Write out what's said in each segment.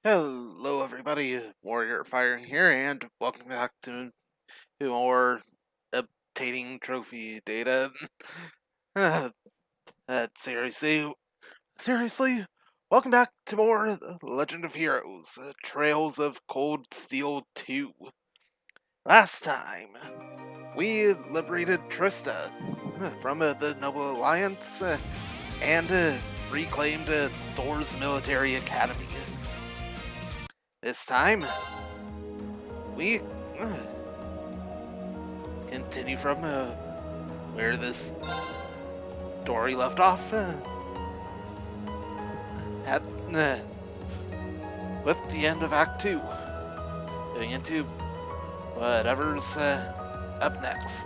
Hello, everybody. Warrior Fire here, and welcome back to more obtaining trophy data. uh, seriously, welcome back to more Legend of Heroes: Trails of Cold Steel 2. Last time, we liberated Trista from the Noble Alliance and reclaimed Thor's military academy. This time, we continue from where this story left off at with the end of Act 2, going into whatever's up next.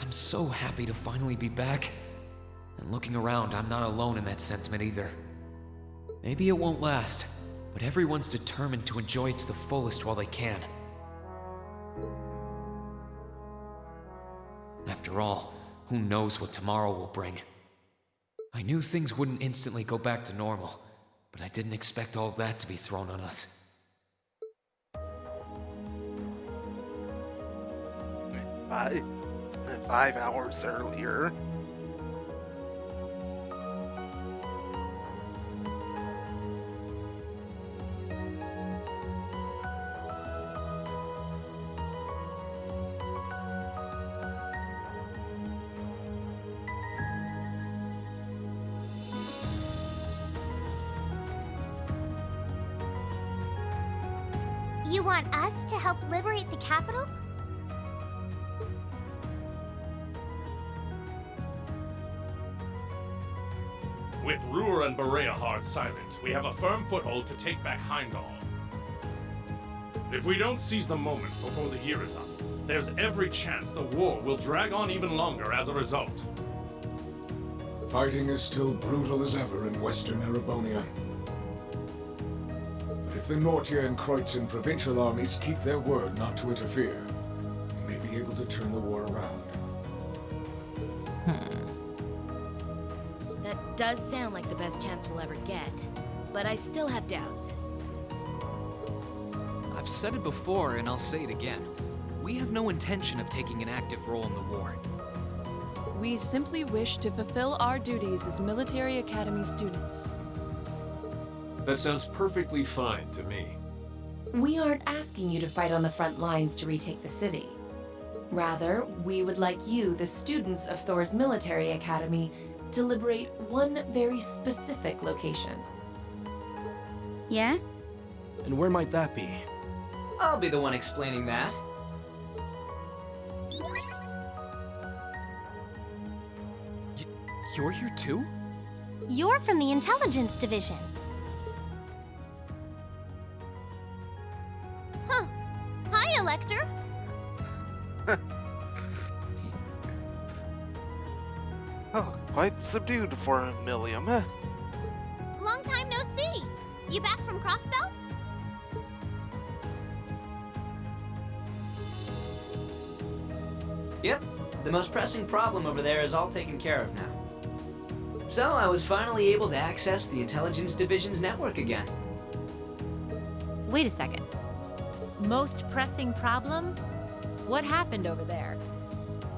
I'm so happy to finally be back. And looking around, I'm not alone in that sentiment either. Maybe it won't last, but everyone's determined to enjoy it to the fullest while they can. After all, who knows what tomorrow will bring? I knew things wouldn't instantly go back to normal, but I didn't expect all that to be thrown on us. 5 hours earlier. You want us to help liberate the capital? With Ruhr and Berea hard silent, we have a firm foothold to take back Heimdall. If we don't seize the moment before the year is up, there's every chance the war will drag on even longer as a result. Fighting is still brutal as ever in Western Erebonia. But if the Nortia and Kreutzen provincial armies keep their word not to interfere, we may be able to turn the war around. That does sound like the best chance we'll ever get, but I still have doubts. I've said it before and I'll say it again. We have no intention of taking an active role in the war. We simply wish to fulfill our duties as military academy students. That sounds perfectly fine to me. We aren't asking you to fight on the front lines to retake the city. Rather, we would like you, the students of Thor's military academy, to liberate one very specific location. Yeah? And where might that be? I'll be the one explaining that. You're here too? You're from the intelligence division. Huh. Hi, Elector. Oh, quite subdued for a Milliam. Long time no see. You back from Crossbell? Yep, the most pressing problem over there is all taken care of now. So I was finally able to access the Intelligence Division's network again. Wait a second. Most pressing problem? What happened over there?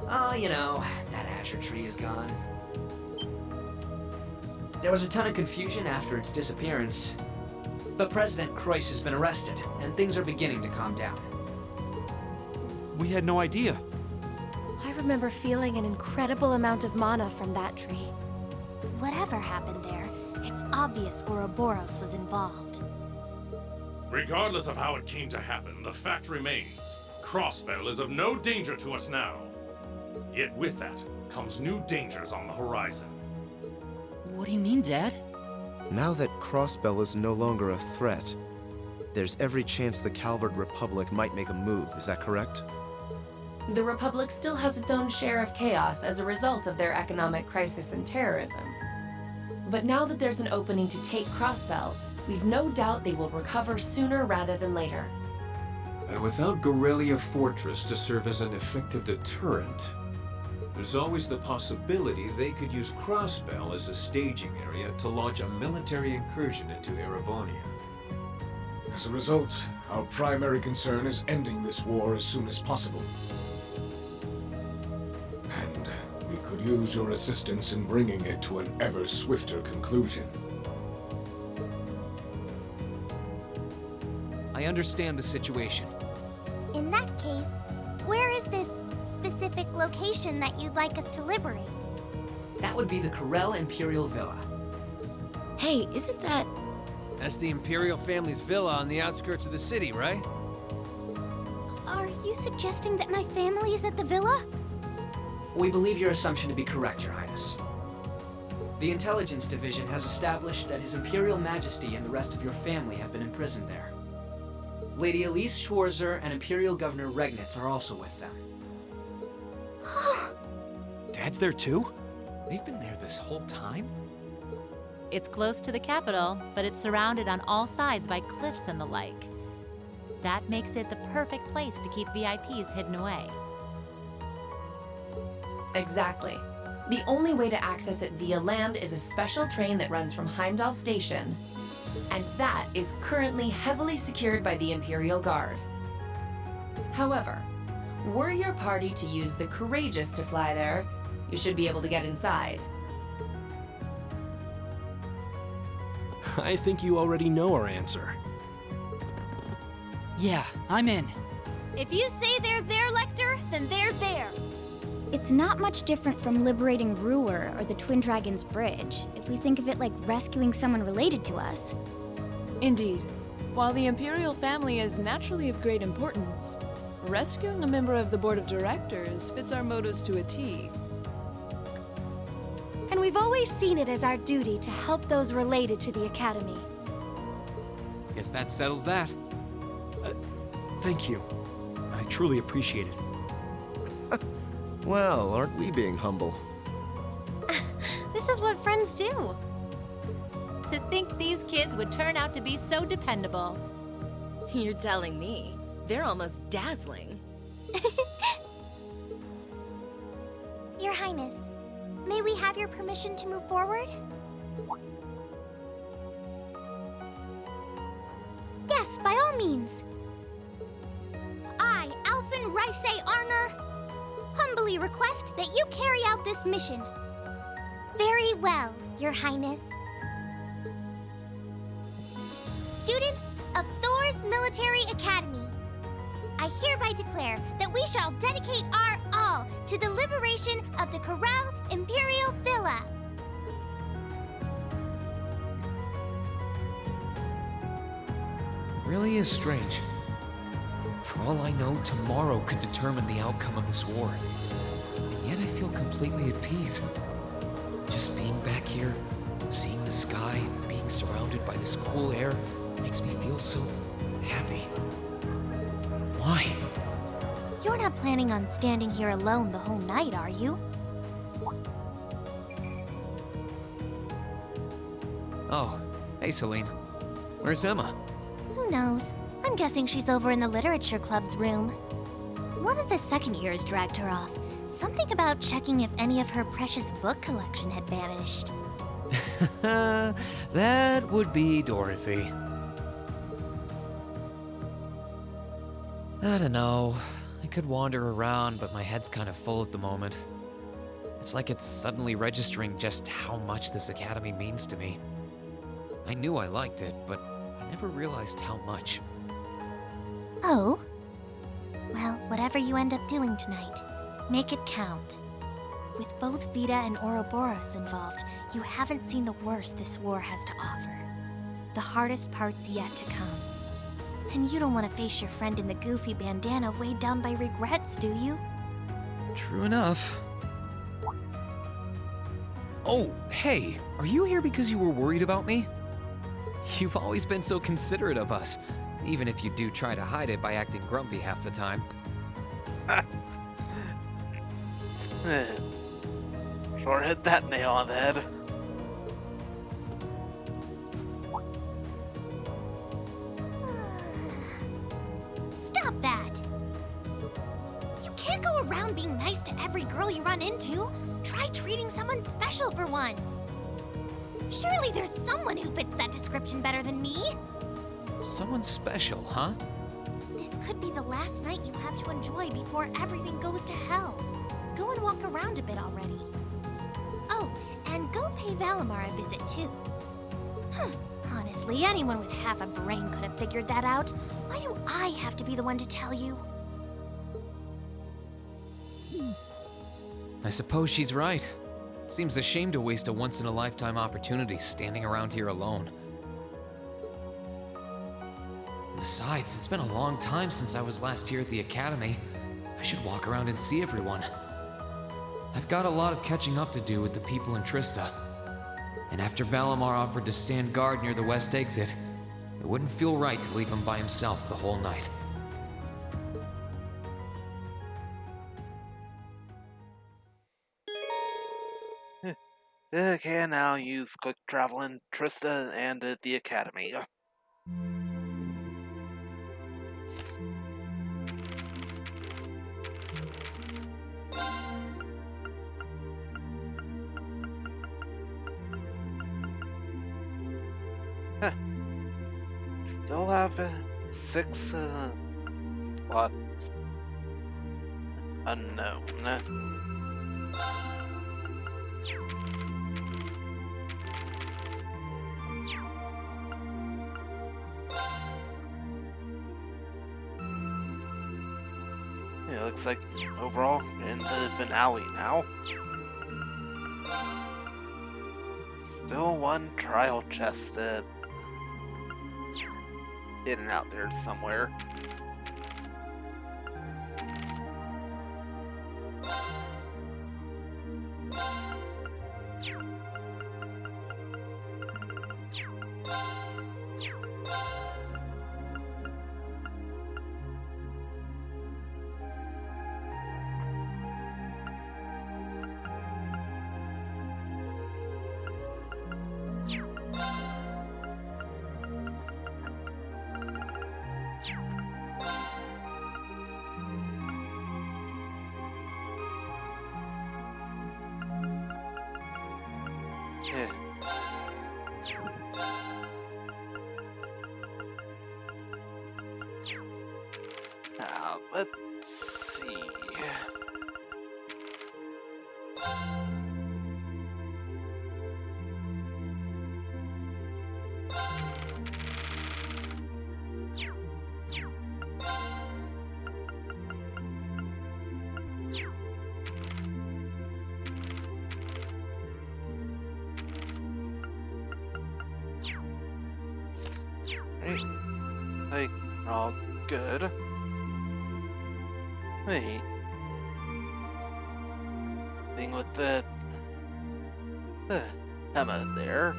Oh, you know, that Azure tree is gone. There was a ton of confusion after its disappearance. But President Croyce has been arrested, and things are beginning to calm down. We had no idea. I remember feeling an incredible amount of mana from that tree. Whatever happened there, it's obvious Ouroboros was involved. Regardless of how it came to happen, the fact remains. Crossbell is of no danger to us now. Yet with that comes new dangers on the horizon. What do you mean, Dad? Now that Crossbell is no longer a threat, there's every chance the Calvard Republic might make a move, is that correct? The Republic still has its own share of chaos as a result of their economic crisis and terrorism. But now that there's an opening to take Crossbell, we've no doubt they will recover sooner rather than later. And without Gorelia Fortress to serve as an effective deterrent, there's always the possibility they could use Crossbell as a staging area to launch a military incursion into Erebonia. As a result, our primary concern is ending this war as soon as possible. And we could use your assistance in bringing it to an ever swifter conclusion. I understand the situation. In that case, where is this specific location that you'd like us to liberate? That would be the Corel Imperial Villa. Hey, isn't that... That's the Imperial family's villa on the outskirts of the city, right? Are you suggesting that my family is at the villa? We believe your assumption to be correct, Your Highness. The Intelligence Division has established that His Imperial Majesty and the rest of your family have been imprisoned there. Lady Elise Schwarzer and Imperial Governor Regnitz are also with them. Dad's there too? They've been there this whole time? It's close to the capital, but it's surrounded on all sides by cliffs and the like. That makes it the perfect place to keep VIPs hidden away. Exactly. The only way to access it via land is a special train that runs from Heimdall Station, and that is currently heavily secured by the Imperial Guard. However, were your party to use the Courageous to fly there, you should be able to get inside. I think you already know our answer. Yeah, I'm in. If you say they're there, Lecter, then they're there. It's not much different from liberating Ruhr or the Twin Dragons Bridge, if we think of it like rescuing someone related to us. Indeed. While the Imperial family is naturally of great importance, rescuing a member of the Board of Directors fits our motives to a T. And we've always seen it as our duty to help those related to the Academy. Guess that settles that. Thank you. I truly appreciate it. Well, aren't we being humble? This is what friends do. To think these kids would turn out to be so dependable. You're telling me. They're almost dazzling. Your Highness, may we have your permission to move forward? Yes, by all means. I, Alphen Rice Arner, humbly request that you carry out this mission. Very well, Your Highness. Students of Thor's Military Academy, I I hereby declare that we shall dedicate our all to the liberation of the Corral Imperial Villa. It really is strange. For all I know, tomorrow could determine the outcome of this war. And yet I feel completely at peace. Just being back here, seeing the sky, being surrounded by this cool air, makes me feel so happy. Why? You're not planning on standing here alone the whole night, are you? Oh, hey Celine. Where's Emma? Who knows? I'm guessing she's over in the Literature Club's room. One of the second years dragged her off. Something about checking if any of her precious book collection had vanished. That would be Dorothy. I don't know. I could wander around, but my head's kind of full at the moment. It's like it's suddenly registering just how much this academy means to me. I knew I liked it, but I never realized how much. Oh? Well, whatever you end up doing tonight, make it count. With both Vita and Ouroboros involved, you haven't seen the worst this war has to offer. The hardest part's yet to come. And you don't want to face your friend in the goofy bandana weighed down by regrets, do you? True enough. Oh, hey, are you here because you were worried about me? You've always been so considerate of us, even if you do try to hide it by acting grumpy half the time. Sure hit that nail on the head. Stop that! You can't go around being nice to every girl you run into. Try treating someone special for once. Surely there's someone who fits that description better than me. Someone special, huh? This could be the last night you have to enjoy before everything goes to hell. Go and walk around a bit already. Oh, and go pay Valimar a visit too. Honestly, anyone with half a brain could have figured that out. Why do I have to be the one to tell you? I suppose she's right. It seems a shame to waste a once-in-a-lifetime opportunity standing around here alone. Besides, it's been a long time since I was last here at the Academy. I should walk around and see everyone. I've got a lot of catching up to do with the people in Trista. And after Valimar offered to stand guard near the west exit, it wouldn't feel right to leave him by himself the whole night. Okay, now use quick travel in Trista and the Academy. Huh. Still have 6 slots unknown. It looks like overall in the finale now. Still one trial chest hidden out there somewhere. Yeah. Now, let's see. all good. Hey. Thing with the Emma there.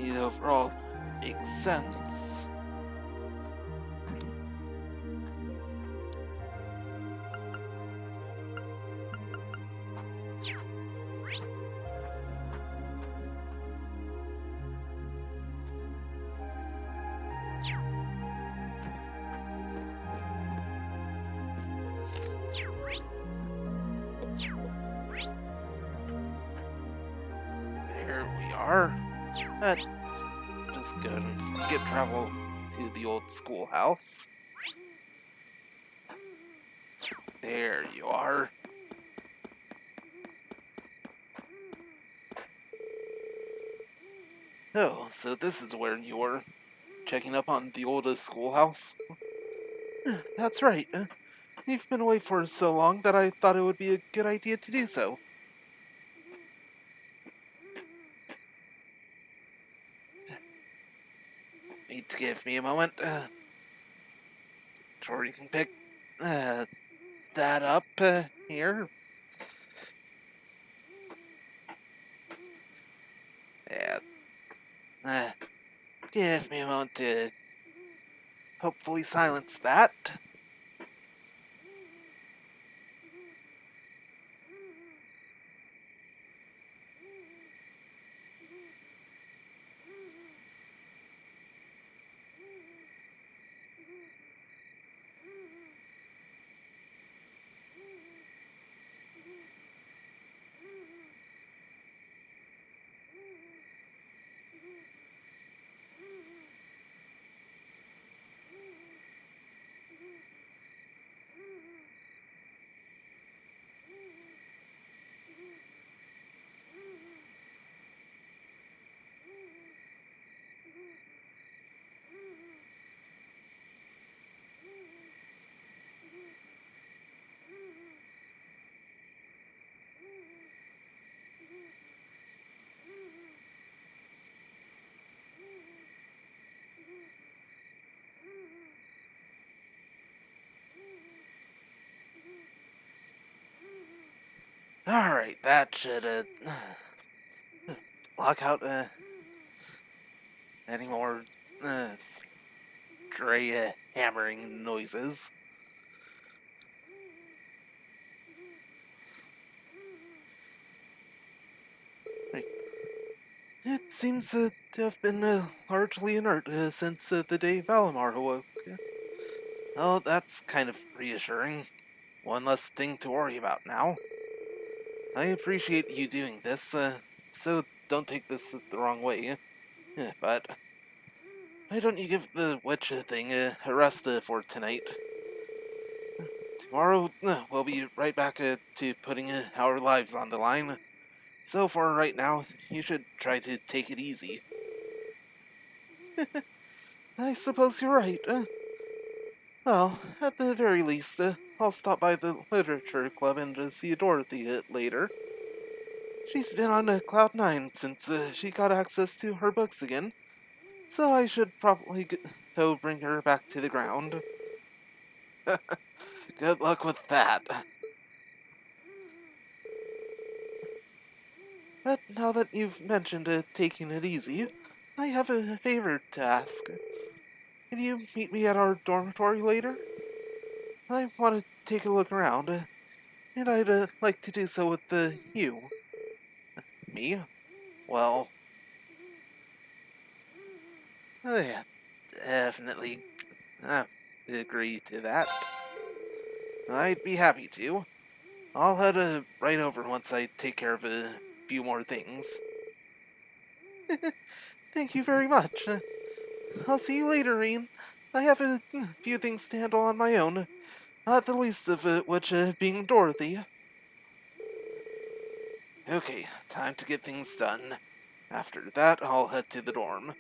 It overall makes sense. There we are. Let's just go and skip travel to the old schoolhouse. There you are. Oh, so this is where you were checking up on the oldest schoolhouse? That's right. You've been away for so long that I thought it would be a good idea to do so. Need to give me a moment. Sure you can pick that up here. Yeah. Give me a moment to hopefully silence that. Alright, that should block out any more stray hammering noises. It seems to have been largely inert since the day Valimar awoke. Oh, that's kind of reassuring. One less thing to worry about now. I appreciate you doing this, so don't take this the wrong way. But why don't you give the witch thing a rest for tonight? Tomorrow, we'll be right back to putting our lives on the line. So for right now, you should try to take it easy. I suppose you're right. Well, at the very least, I'll stop by the literature club and see Dorothy later. She's been on cloud 9 since she got access to her books again, so I should probably go bring her back to the ground. Good luck with that. But now that you've mentioned taking it easy, I have a favor to ask. Can you meet me at our dormitory later? I want to take a look around, and I'd like to do so with you. Me? Well, yeah, definitely agree to that. I'd be happy to. I'll head right over once I take care of a few more things. Thank you very much. I'll see you later, Reen. I have a few things to handle on my own, not the least of which being Dorothy. Okay, time to get things done. After that, I'll head to the dorm.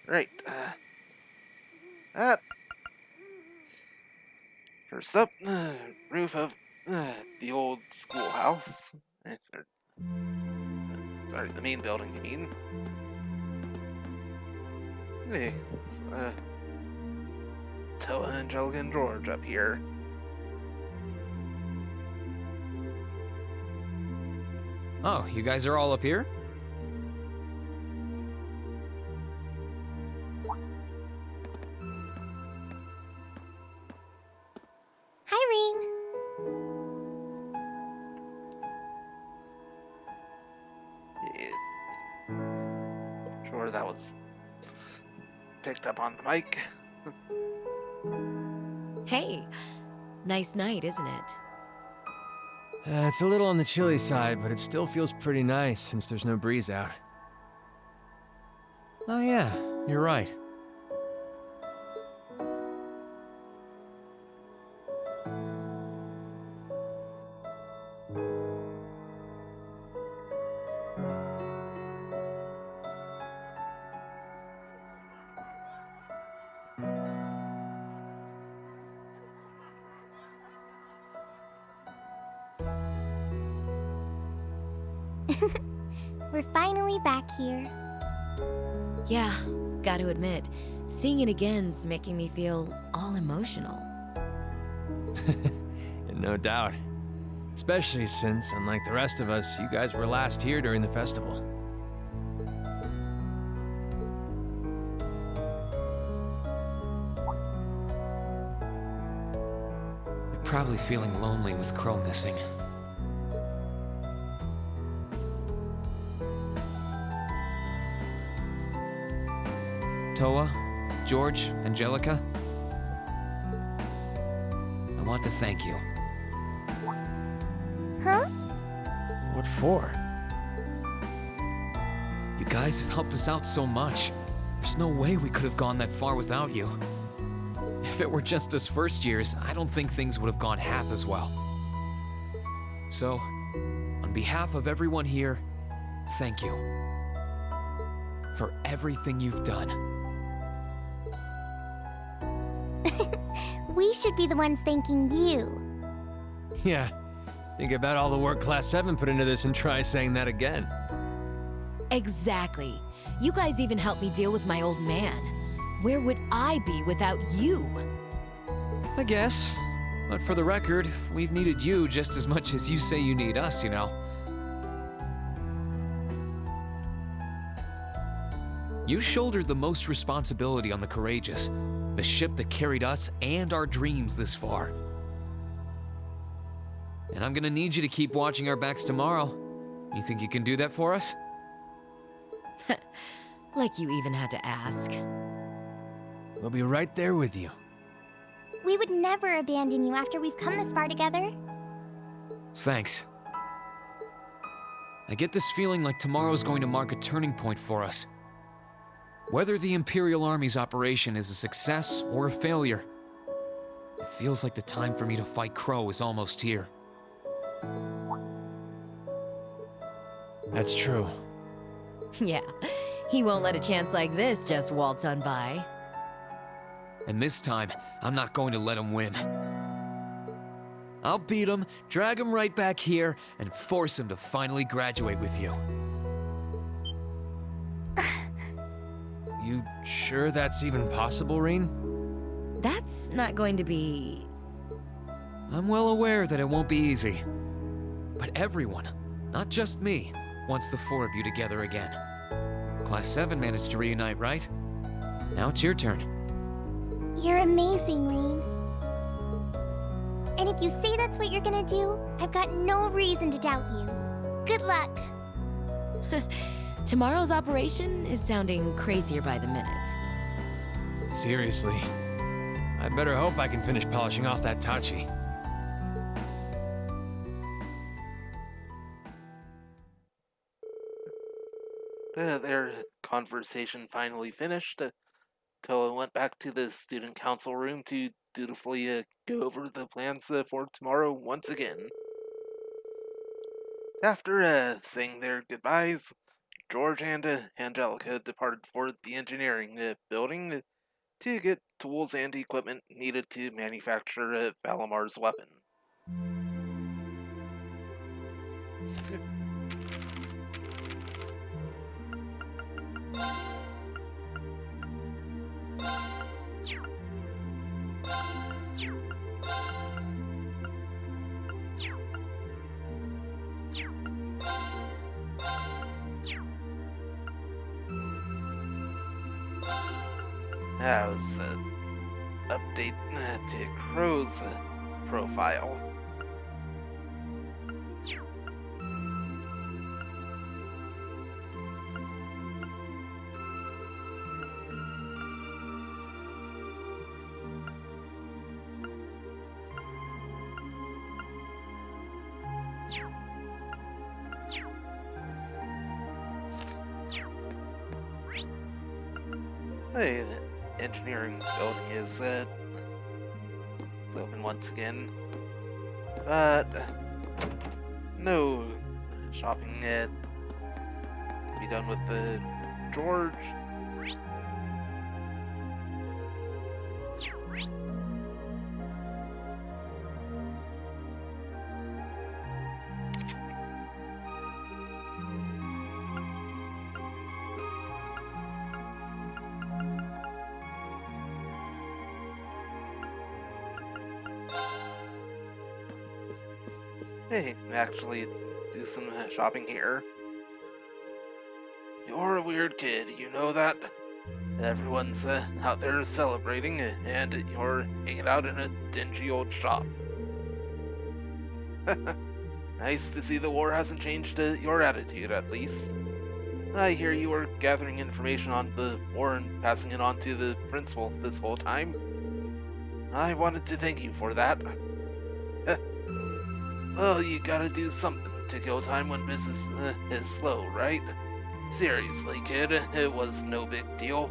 Right. That first up, roof of the old schoolhouse. Sorry, the main building, you mean? Hey, it's Toa, Angelica, and George up here. Oh, you guys are all up here? Hi, Ring. Yeah, sure, that was picked up on the mic. Hey, nice night, isn't it? It's a little on the chilly side, but it still feels pretty nice since there's no breeze out. Oh yeah, you're right. We're finally back here. Yeah, gotta admit, seeing it again's making me feel all emotional. No doubt. Especially since, unlike the rest of us, you guys were last here during the festival. You're probably feeling lonely with Crow missing. Toa, George, Angelica, I want to thank you. Huh? What for? You guys have helped us out so much. There's no way we could have gone that far without you. If it were just us first years, I don't think things would have gone half as well. So, on behalf of everyone here, thank you. For everything you've done. We should be the ones thanking you. Yeah. Think about all the work Class 7 put into this and try saying that again. Exactly. You guys even helped me deal with my old man. Where would I be without you? I guess. But for the record, we've needed you just as much as you say you need us, you know. You shouldered the most responsibility on the Courageous, the ship that carried us and our dreams this far. And I'm gonna need you to keep watching our backs tomorrow. You think you can do that for us? Like you even had to ask. We'll be right there with you. We would never abandon you after we've come this far together. Thanks. I get this feeling like tomorrow's going to mark a turning point for us. Whether the Imperial Army's operation is a success or a failure, it feels like the time for me to fight Crow is almost here. That's true. Yeah, he won't let a chance like this just waltz on by. And this time, I'm not going to let him win. I'll beat him, drag him right back here, and force him to finally graduate with you. You sure that's even possible, Reen? That's not going to be... I'm well aware that it won't be easy. But everyone, not just me, wants the four of you together again. Class 7 managed to reunite, right? Now it's your turn. You're amazing, Reen. And if you say that's what you're gonna do, I've got no reason to doubt you. Good luck. Tomorrow's operation is sounding crazier by the minute. Seriously. I better hope I can finish polishing off that Tachi. Their conversation finally finished. Toa went back to the student council room to dutifully go over the plans for tomorrow once again. After saying their goodbyes, George and Angelica departed for the engineering building to get tools and equipment needed to manufacture Valamar's weapon. That was update to Crow's profile. Hey, the engineering building is open once again, but no shopping to be done with the George. Hey, actually do some shopping here. You're a weird kid, you know that? Everyone's out there celebrating, and you're hanging out in a dingy old shop. Nice to see the war hasn't changed your attitude, at least. I hear you were gathering information on the war and passing it on to the principal this whole time. I wanted to thank you for that. Well, you gotta do something to kill time when business is slow, right? Seriously, kid, it was no big deal.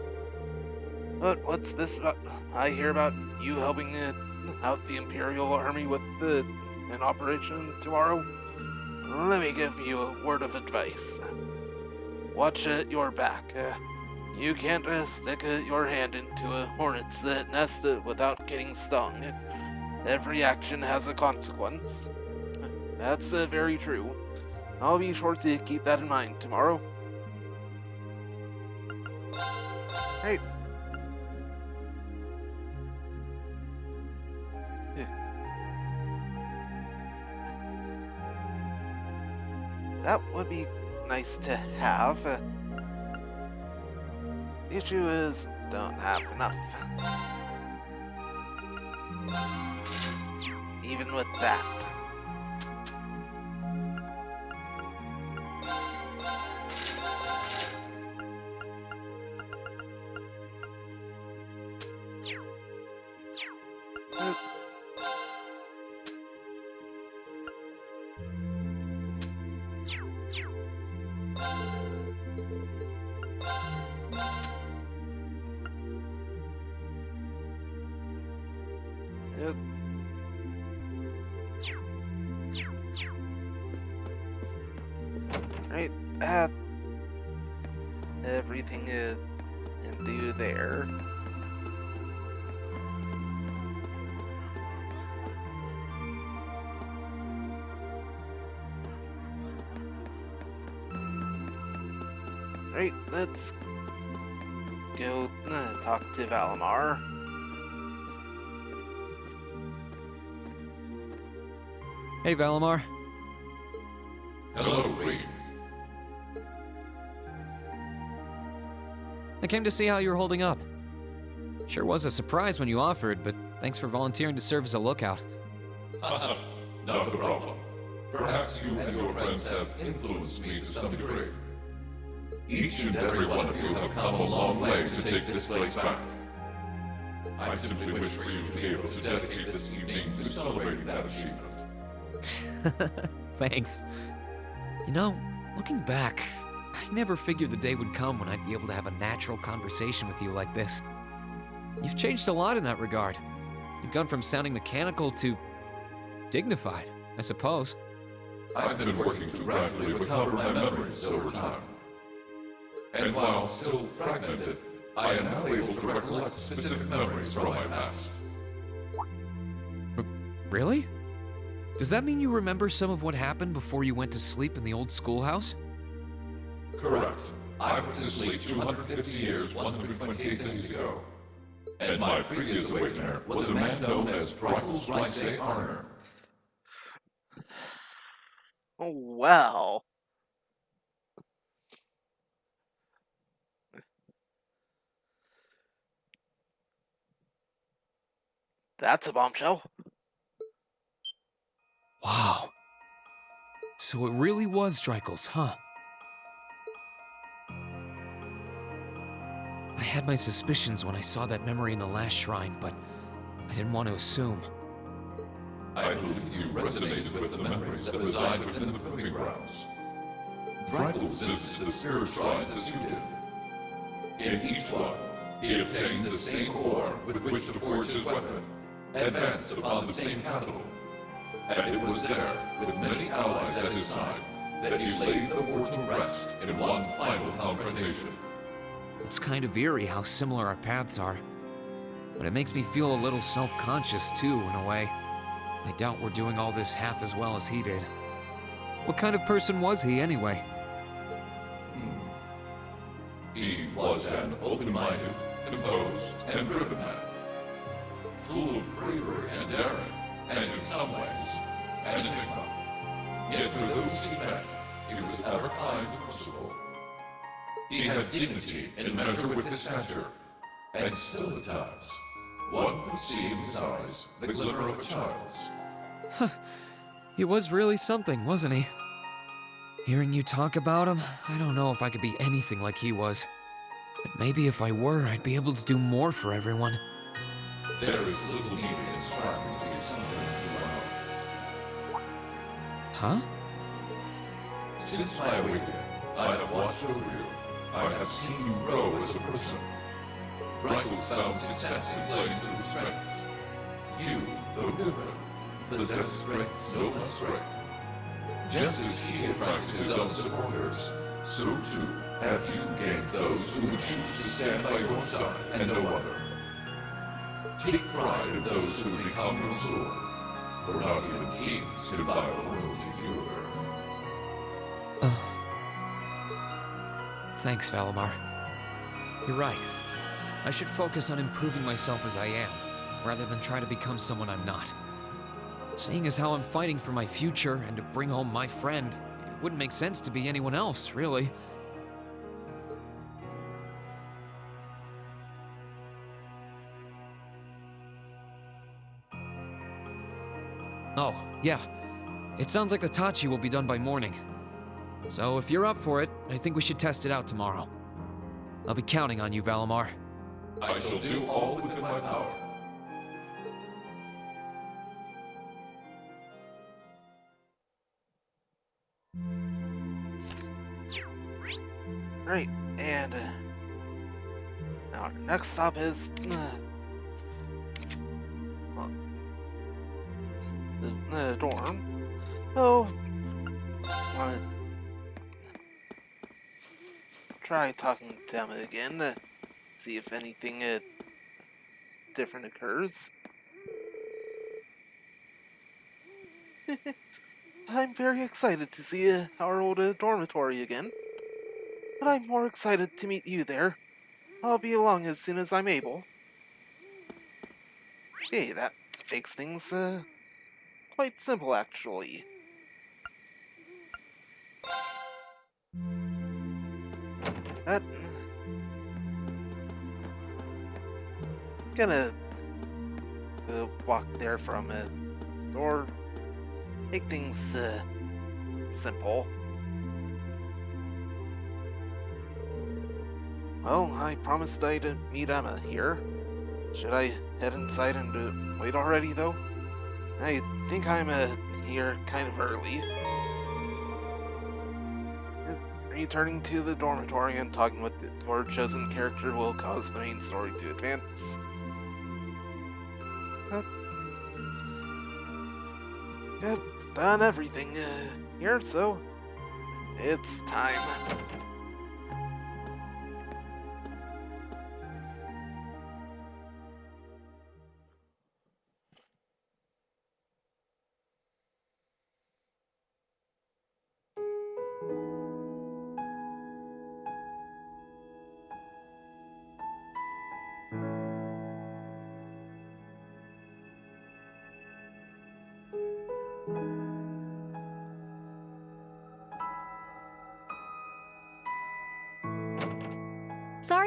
But what's this about? I hear about you helping out the Imperial Army with an operation tomorrow. Let me give you a word of advice. Watch your back. You can't stick your hand into a hornet's nest without getting stung. Every action has a consequence. That's very true. I'll be sure to keep that in mind tomorrow. Hey. That would be nice to have. The issue is, don't have enough. Even with that. Right, everything is in due there. Right, let's go talk to Valimar. Hey, Valimar. Hello, Reed. I came to see how you were holding up. Sure was a surprise when you offered, but thanks for volunteering to serve as a lookout. Not a problem. Perhaps you and your friends have influenced me to some degree. Each and every one of you have come a long way to take this place back. I simply wish for you to be able to dedicate this evening to celebrating that achievement. Thanks. You know, looking back, I never figured the day would come when I'd be able to have a natural conversation with you like this. You've changed a lot in that regard. You've gone from sounding mechanical to dignified, I suppose. I've been working to gradually recover my memories over time. And while still fragmented, I am now able to recollect specific memories from my past. Really? Does that mean you remember some of what happened before you went to sleep in the old schoolhouse? Correct. I went to sleep 250 years, 128 days ago. And my previous awakener was a man known as Drykel's Rice Arner. Oh, well. That's a bombshell. Wow. So it really was Drykel's, huh? I had my suspicions when I saw that memory in the last shrine, but I didn't want to assume. I believe you resonated with the memories that reside within the proving grounds. Drykel's visited the spirit shrines as you did. In each one, he obtained the same ore with which to forge his weapon, advanced upon the same capital. And it was there, with many allies at his side, that he laid the war to rest in one final confrontation. It's kind of eerie how similar our paths are. But it makes me feel a little self-conscious too, in a way. I doubt we're doing all this half as well as he did. What kind of person was he, anyway? He was an open-minded, composed, and driven man. Full of bravery and daring, and in some ways, an enigma. Yet for those he met, he was ever kind and merciful. He had dignity in measure with his stature, and still at times, one could see in his eyes the glimmer of a child's. He was really something, wasn't he? Hearing you talk about him, I don't know if I could be anything like he was. But maybe if I were, I'd be able to do more for everyone. There is little need in striving to be something you are. Huh? Since my awakening, I have watched over you. I have seen you grow as a person. Drykel's found success in playing to his strengths. You, though different, possess strengths no less great. Just as he attracted his own supporters, so too have you gained those who would choose to stand by your side and no other. Take pride in those who become your sword, for not even kings can buy loyalty either. Thanks, Valimar. You're right. I should focus on improving myself as I am, rather than try to become someone I'm not. Seeing as how I'm fighting for my future and to bring home my friend, it wouldn't make sense to be anyone else, really. Oh, yeah. It sounds like the Tachi will be done by morning. So if you're up for it, I think we should test it out tomorrow. I'll be counting on you, Valimar. I shall do all within my power. Right, and now our next stop is the dorms. Oh, want to try talking to them again to see if anything different occurs. I'm very excited to see our old dormitory again. But I'm more excited to meet you there. I'll be along as soon as I'm able. Okay, that makes things quite simple, actually. That... Gonna walk there from a door. Make things simple. Well, I promised I'd meet Emma here. Should I head inside and wait already, though? I think I'm here kind of early. Returning to the dormitory and talking with your chosen character will cause the main story to advance. I've done everything here, so it's time.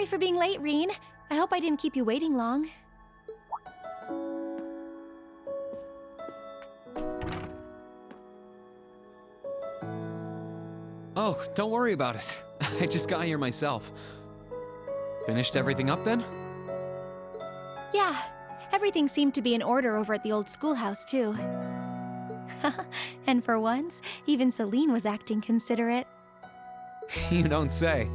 Sorry for being late, Reen. I hope I didn't keep you waiting long. Oh, don't worry about it. I just got here myself. Finished everything up then? Yeah, everything seemed to be in order over at the old schoolhouse, too. And for once, even Celine was acting considerate. You don't say.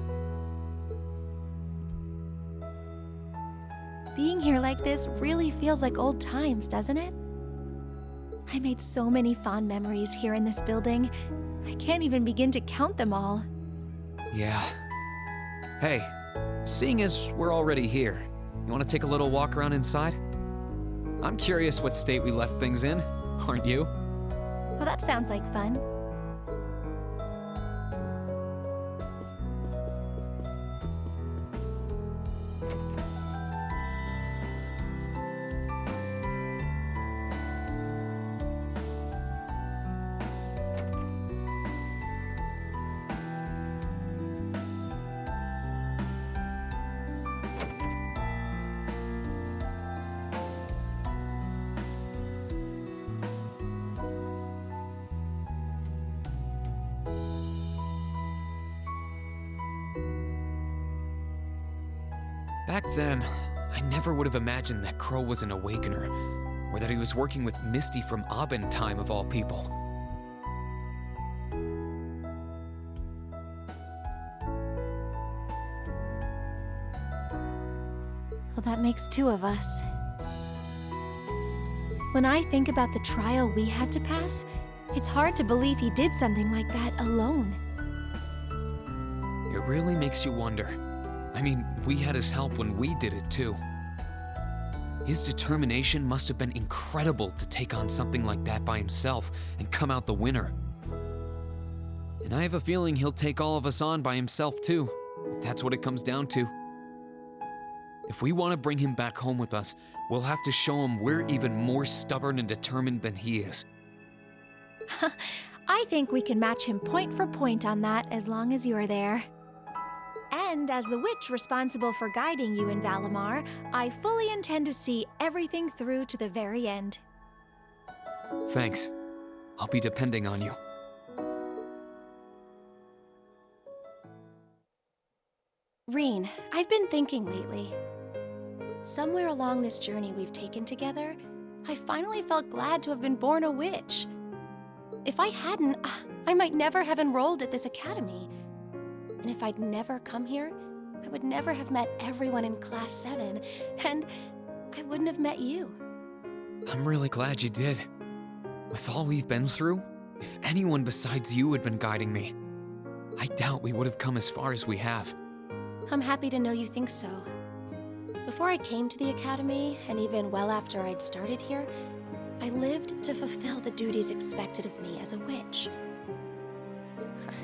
Being here like this really feels like old times, doesn't it? I made so many fond memories here in this building. I can't even begin to count them all. Yeah. Hey, seeing as we're already here, you want to take a little walk around inside? I'm curious what state we left things in, aren't you? Well, that sounds like fun. Back then, I never would have imagined that Crow was an Awakener, or that he was working with Misty from Aubin time of all people. Well, that makes two of us. When I think about the trial we had to pass, it's hard to believe he did something like that alone. It really makes you wonder. I mean, we had his help when we did it too. His determination must have been incredible to take on something like that by himself and come out the winner. And I have a feeling he'll take all of us on by himself too, if that's what it comes down to. If we want to bring him back home with us, we'll have to show him we're even more stubborn and determined than he is. I think we can match him point for point on that as long as you're there. And as the witch responsible for guiding you in Valimar, I fully intend to see everything through to the very end. Thanks. I'll be depending on you. Reen, I've been thinking lately. Somewhere along this journey we've taken together, I finally felt glad to have been born a witch. If I hadn't, I might never have enrolled at this academy. And if I'd never come here, I would never have met everyone in Class 7, and I wouldn't have met you. I'm really glad you did. With all we've been through, if anyone besides you had been guiding me, I doubt we would have come as far as we have. I'm happy to know you think so. Before I came to the academy, and even well after I'd started here, I lived to fulfill the duties expected of me as a witch.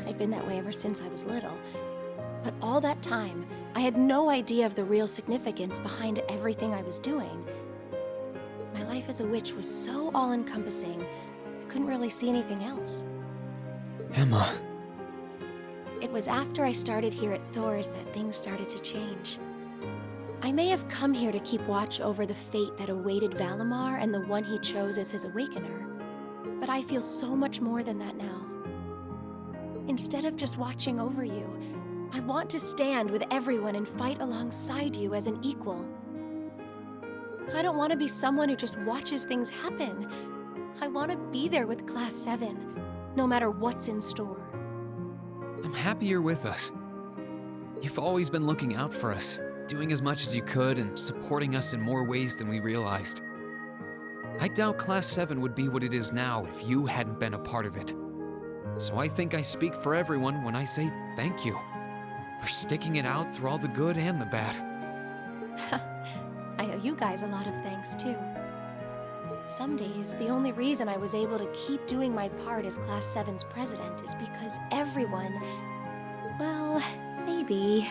I'd been that way ever since I was little. But all that time, I had no idea of the real significance behind everything I was doing. My life as a witch was so all-encompassing, I couldn't really see anything else. Emma. It was after I started here at Thor's that things started to change. I may have come here to keep watch over the fate that awaited Valimar and the one he chose as his Awakener, but I feel so much more than that now. Instead of just watching over you, I want to stand with everyone and fight alongside you as an equal. I don't want to be someone who just watches things happen. I want to be there with Class 7, no matter what's in store. I'm happy you're with us. You've always been looking out for us, doing as much as you could and supporting us in more ways than we realized. I doubt Class 7 would be what it is now if you hadn't been a part of it. So I think I speak for everyone when I say thank you for sticking it out through all the good and the bad. I owe you guys a lot of thanks, too. Some days, the only reason I was able to keep doing my part as Class 7's president is because everyone, well, maybe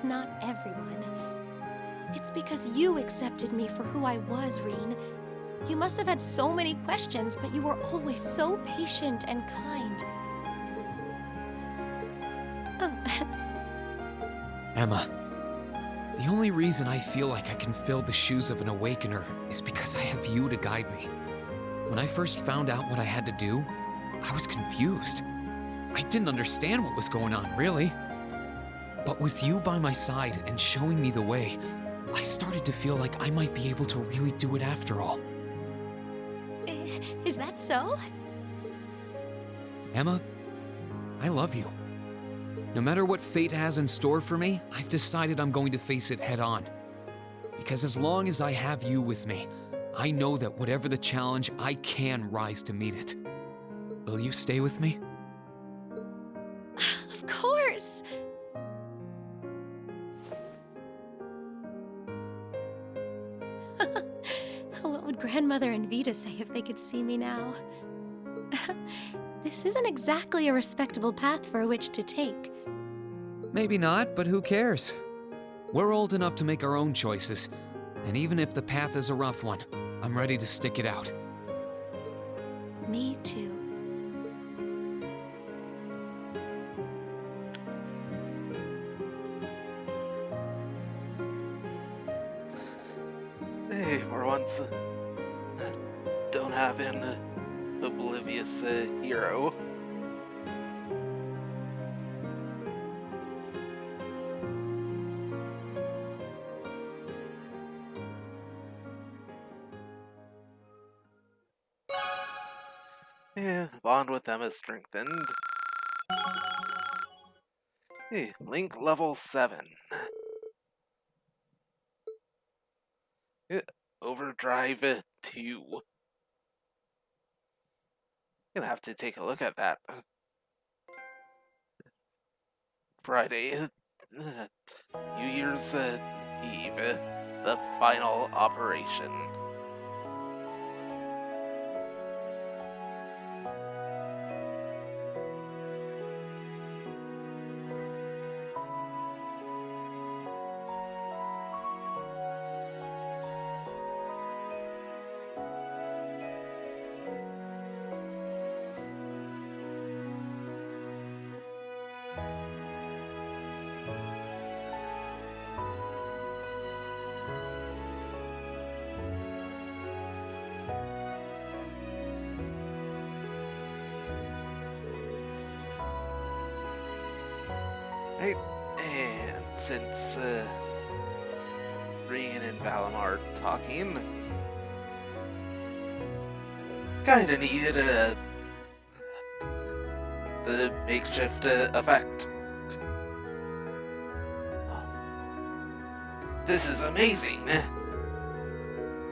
not everyone. It's because you accepted me for who I was, Reen. You must have had so many questions, but you were always so patient and kind. Oh. Emma, the only reason I feel like I can fill the shoes of an awakener is because I have you to guide me. When I first found out what I had to do, I was confused. I didn't understand what was going on, really. But with you by my side and showing me the way, I started to feel like I might be able to really do it after all. Is that so? Emma, I love you. No matter what fate has in store for me, I've decided I'm going to face it head on. Because as long as I have you with me, I know that whatever the challenge, I can rise to meet it. Will you stay with me? Of course! What would Grandmother and Vita say if they could see me now? This isn't exactly a respectable path for a witch to take. Maybe not, but who cares? We're old enough to make our own choices, and even if the path is a rough one, I'm ready to stick it out. Me too. Hey, for once, don't have an oblivious hero. Yeah, bond with them is strengthened. Hey, link level 7. Overdrive 2. Gonna have to take a look at that. Friday, New Year's Eve, the final operation. Right, and since Rian and Valim are talking, kinda needed the makeshift effect. This is amazing!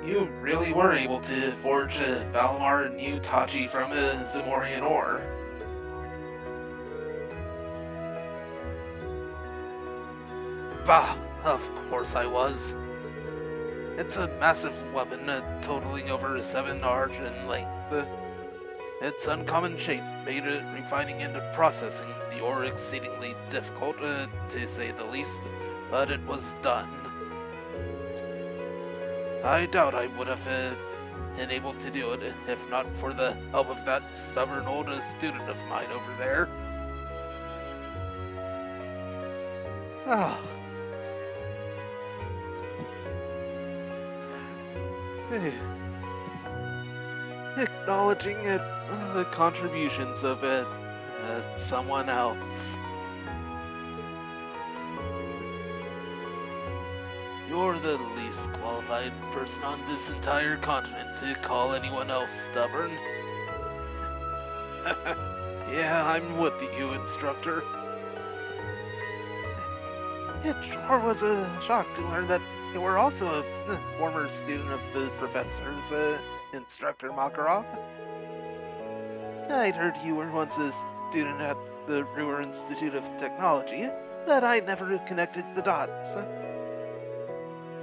You really were able to forge Valimar and new Tachi from Zamorian ore. Bah, of course I was. It's a massive weapon, totaling over 7 arch in length. Its uncommon shape made it refining and processing the ore exceedingly difficult, to say the least, but it was done. I doubt I would have been able to do it if not for the help of that stubborn old student of mine over there. Ah. Acknowledging the contributions of someone else. You're the least qualified person on this entire continent to call anyone else stubborn. Yeah, I'm with you, instructor. It sure was a shock to learn that you were also a former student of the professor's, Instructor Makarov. I'd heard you were once a student at the Ruhr Institute of Technology, but I never connected the dots.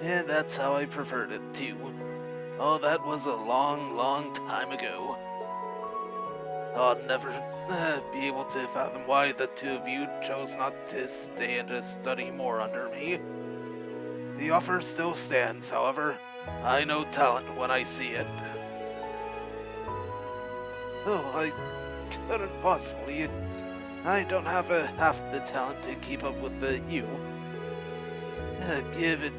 And that's how I preferred it, too. Oh, that was a long, long time ago. I'll never be able to fathom why the two of you chose not to stay and to study more under me. The offer still stands, however. I know talent when I see it. Oh, I couldn't possibly. I don't have half the talent to keep up with you. Give it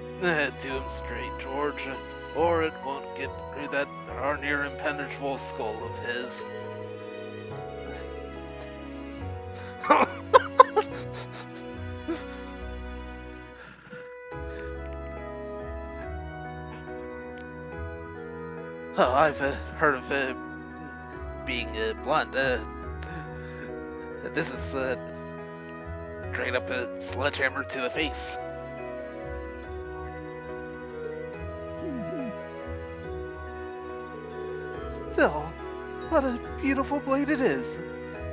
to him straight, George, or it won't get through that darn near impenetrable skull of his. Oh, I've heard of being blunt. This is straight up a sledgehammer to the face. Still, what a beautiful blade it is.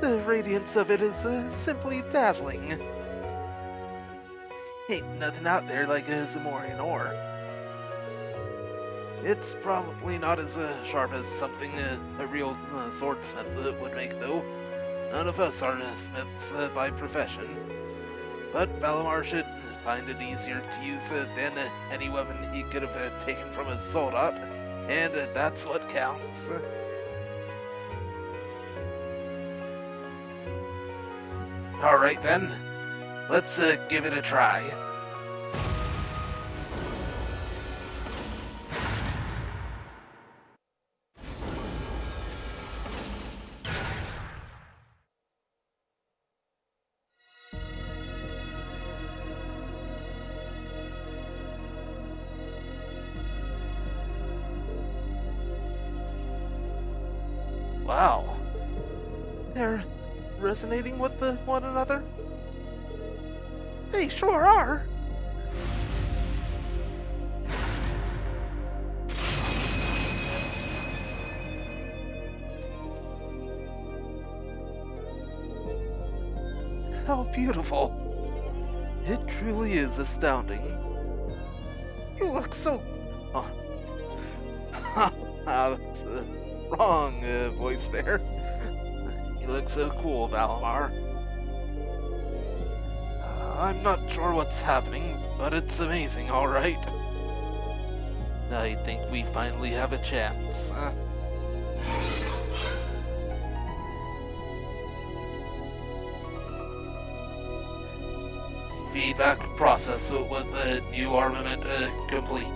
The radiance of it is simply dazzling. Ain't nothing out there like a Zamorian ore. It's probably not as sharp as something a real swordsmith would make, though. None of us are smiths by profession. But Valimar should find it easier to use than any weapon he could have taken from a soldat, and that's what counts. Alright then, let's give it a try. Wow. They're resonating with one another? They sure are. How beautiful. It truly is astounding. You look so... Oh. That's the wrong voice there. You look so cool, Valimar. I'm not sure what's happening, but it's amazing, alright. I think we finally have a chance. Feedback process with the new armament complete.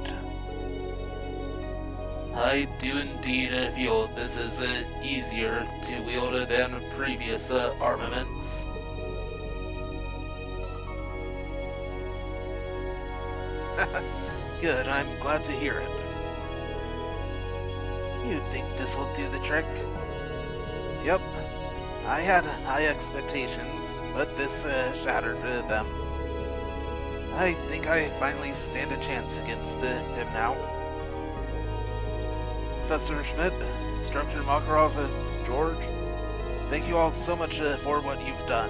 I do indeed feel this is easier to wield than previous armaments. Good, I'm glad to hear it. You think this'll do the trick? Yep, I had high expectations, but this shattered them. I think I finally stand a chance against him now. Professor Schmidt, Instructor Makarov, George, thank you all so much for what you've done.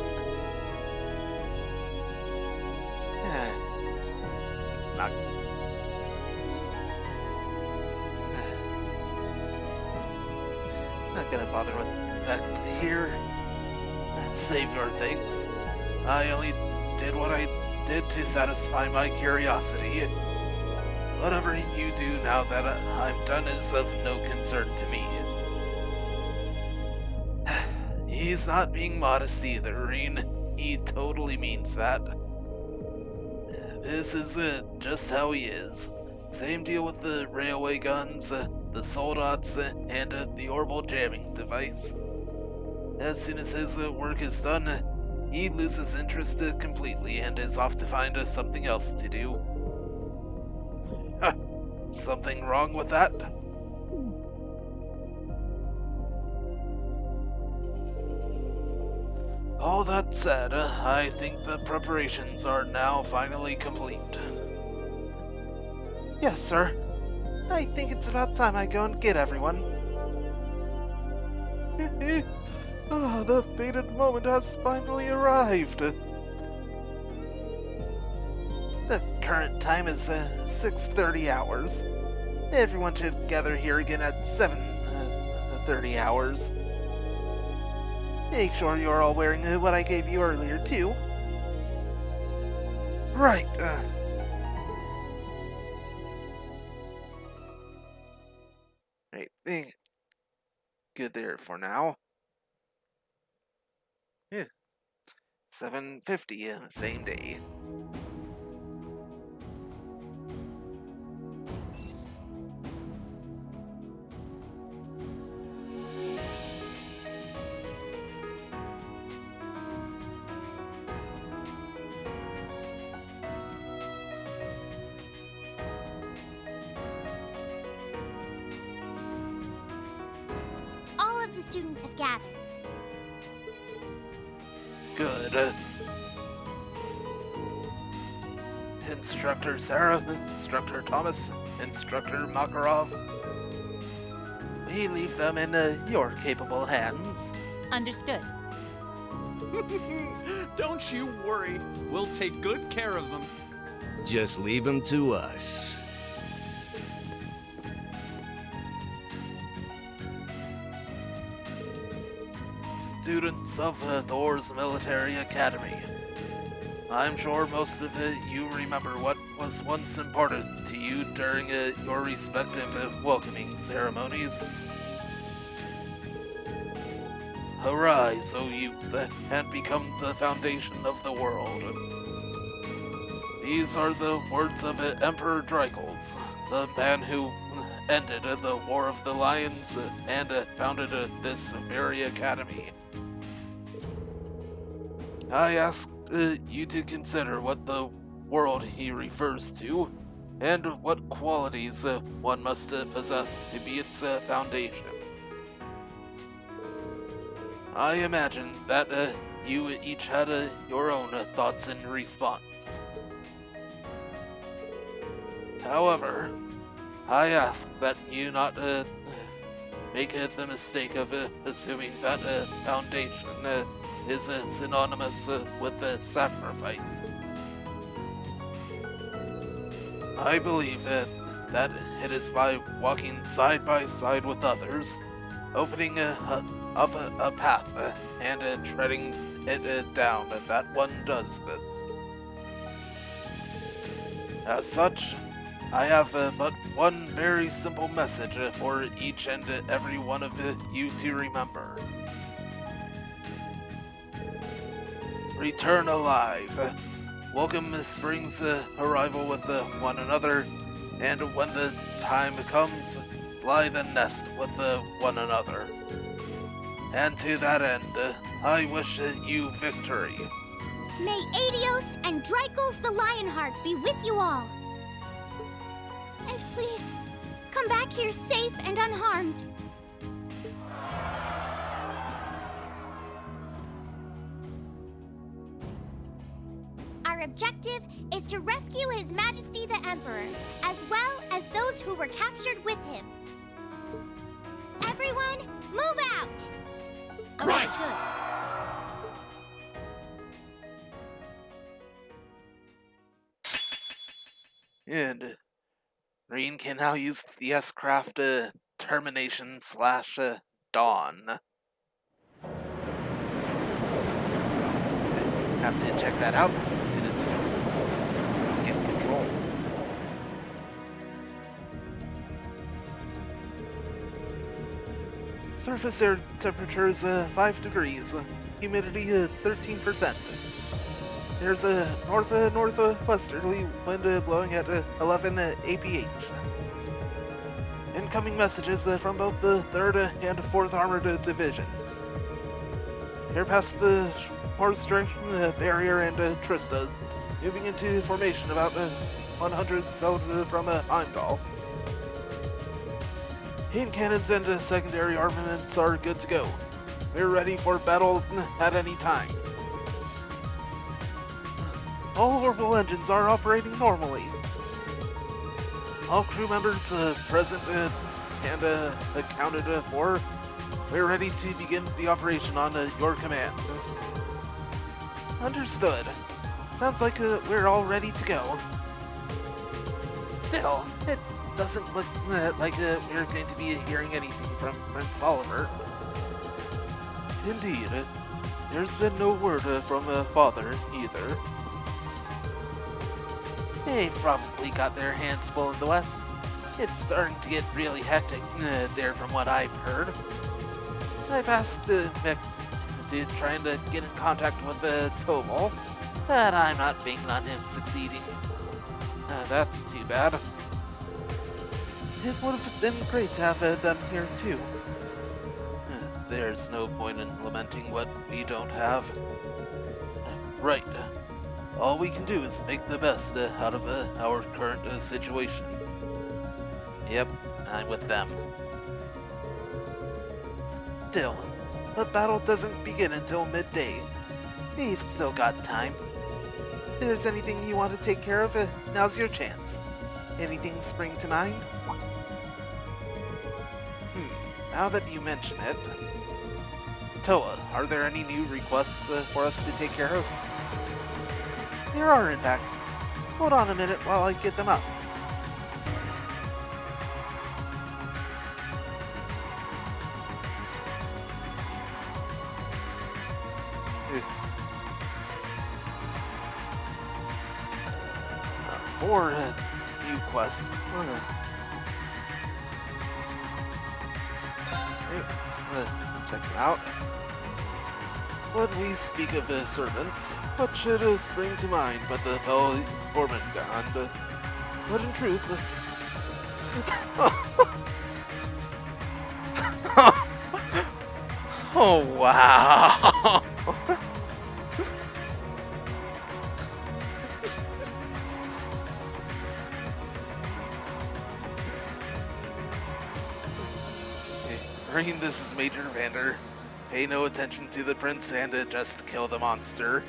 Not... Not gonna bother with that here. Save your things. I only did what I did to satisfy my curiosity. Whatever you do now that I'm done is of no concern to me. He's not being modest either, Reen. He totally means that. This is just how he is. Same deal with the railway guns, the soldats, and the orbital jamming device. As soon as his work is done, he loses interest completely and is off to find something else to do. Something wrong with that? All that said, I think the preparations are now finally complete. Yes, sir. I think it's about time I go and get everyone. Ah, the fated moment has finally arrived. The current time is 6:30 hours. Everyone should gather here again at 7:30 hours. Make sure you're all wearing what I gave you earlier, too. Right, Right, good there for now. Yeah, 7:50, same day. the students have gathered. Good. Instructor Sarah, Instructor Thomas, Instructor Makarov. We leave them in your capable hands. Understood. Don't you worry. We'll take good care of them. Just leave them to us. Students of Thor's Military Academy. I'm sure most of you remember what was once imparted to you during your respective welcoming ceremonies. Arise, O youth, and become the foundation of the world. These are the words of Emperor Drykles, the man who ended the War of the Lions and founded this very academy. I ask you to consider what the world he refers to, and what qualities one must possess to be its foundation. I imagine that you each had your own thoughts in response. However, I ask that you not make the mistake of assuming that foundation is synonymous with sacrifice. I believe that it is by walking side by side with others, opening up a path and treading it down that one does this. As such, I have but one very simple message for each and every one of you to remember. Return alive. Welcome spring's arrival with one another, and when the time comes, fly the nest with one another. And to that end, I wish you victory. May Adios and Drykles the Lionheart be with you all. And please, come back here safe and unharmed. Our objective is to rescue His Majesty the Emperor, as well as those who were captured with him. Everyone, move out! Understood. And Green can now use the S-Craft Termination / Dawn. Have to check that out as soon as I get control. Surface air temperature is 5 degrees, humidity 13%. There's a northwesterly wind blowing at 11 APH. Incoming messages from both the 3rd and 4th Armored Divisions. Air past the Horstrike barrier and Trista, moving into formation about 100 south from Heimdall. Hand cannons and secondary armaments are good to go. We're ready for battle at any time. All orbital engines are operating normally. All crew members present and accounted for. We're ready to begin the operation on your command. Understood. Sounds like we're all ready to go. Still, it doesn't look like we're going to be hearing anything from Prince Oliver. Indeed, there's been no word from Father either. They've probably got their hands full in the West. It's starting to get really hectic there from what I've heard. I've asked Mick to trying to get in contact with Toval, but I'm not banking on him succeeding. That's too bad. It would have been great to have them here too. There's no point in lamenting what we don't have. Right. All we can do is make the best out of our current situation. Yep, I'm with them. Still, the battle doesn't begin until midday. We've still got time. If there's anything you want to take care of, now's your chance. Anything spring to mind? Now that you mention it... Toa, are there any new requests for us to take care of? There are, in fact. Hold on a minute while I get them up. Four new quests. Let's check them out. When we speak of servants, what should spring to mind but the fellow Vormungand? But in truth... oh, wow! Green, this is Major Vander. Pay no attention to the prince and just kill the monster.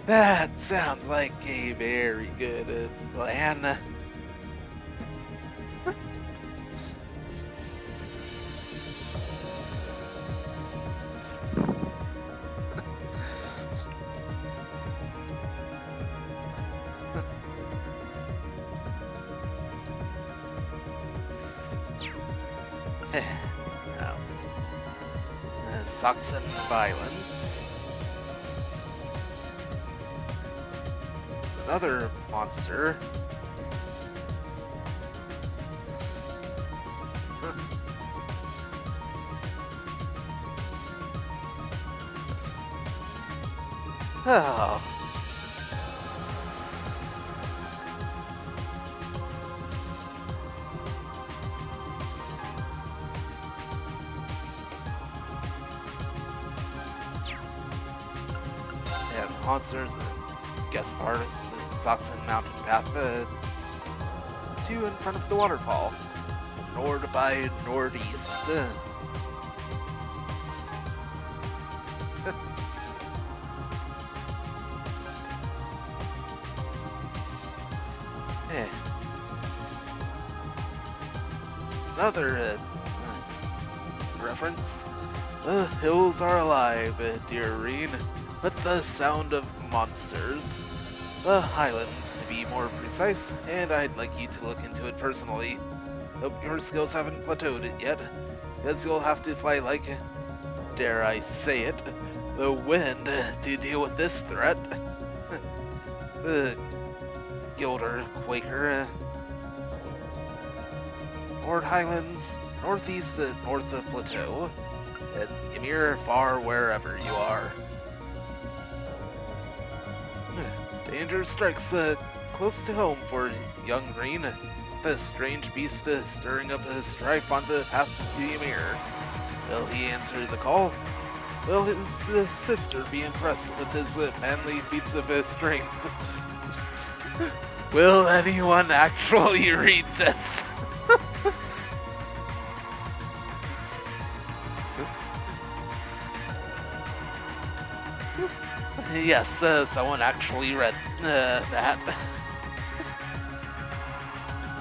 That sounds like a very good plan. Now, Saxon violence. It's another monster. Oh. Monsters, guest part of the Saxon Mountain Path, 2 in front of the waterfall, nord by northeast. Another reference. The hills are alive, dear Reen, with the sound of monsters. The Highlands, to be more precise, and I'd like you to look into it personally. Hope your skills haven't plateaued it yet, because you'll have to fly like, dare I say it, the wind to deal with this threat. The Gilder Quaker. Nord Highlands, northeast to north of Plateau, and Ymir far wherever you are. Danger strikes close to home for young Green. The strange beast stirring up strife on the path to Ymir. Will he answer the call? Will his sister be impressed with his manly feats of strength? Will anyone actually read this? Yes, someone actually read that.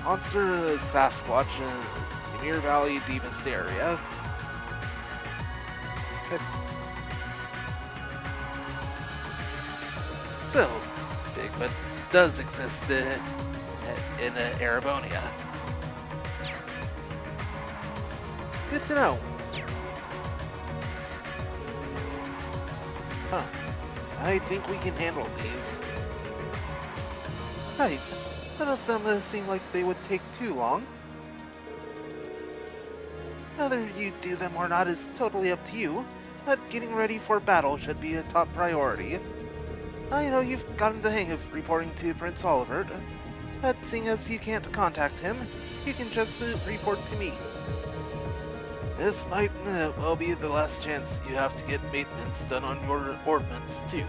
Monster Sasquatch in Ymir Valley deepest area. So, Bigfoot does exist in Erebonia. Good to know. Huh. I think we can handle these. Right. None of them seem like they would take too long. Whether you do them or not is totally up to you, but getting ready for battle should be a top priority. I know you've gotten the hang of reporting to Prince Olivert, but seeing as you can't contact him, you can just report to me. This might well be the last chance you have to get maintenance done on your ordnance, too.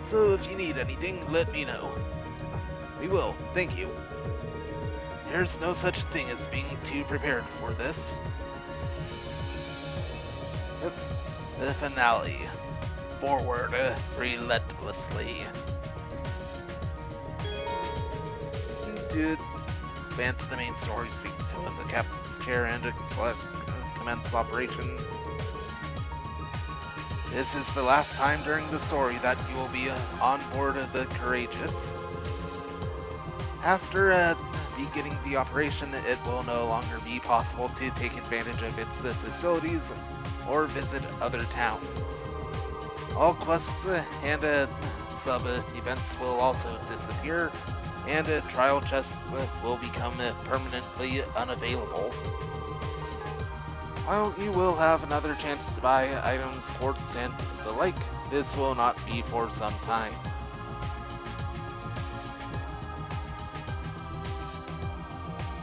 So if you need anything, let me know. We will, thank you. There's no such thing as being too prepared for this. The finale. Forward relentlessly. To advance the main story, speak to the captain's chair and commence operation. This is the last time during the story that you will be on board the Courageous. After beginning the operation, it will no longer be possible to take advantage of its facilities or visit other towns. All quests and sub-events will also disappear, and trial chests will become permanently unavailable. While you will have another chance to buy items, quartz, and the like, this will not be for some time.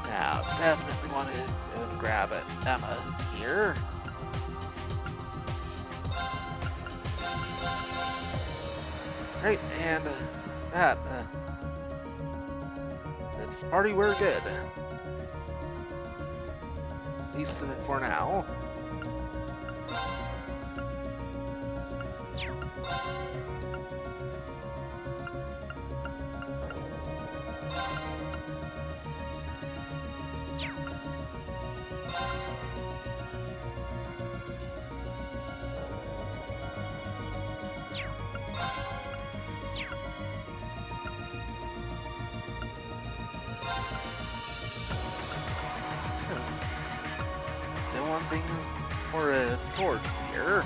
Now, definitely want to grab Emma here. Right, and this party, we're good. At least for now. Still one thing for a torch here.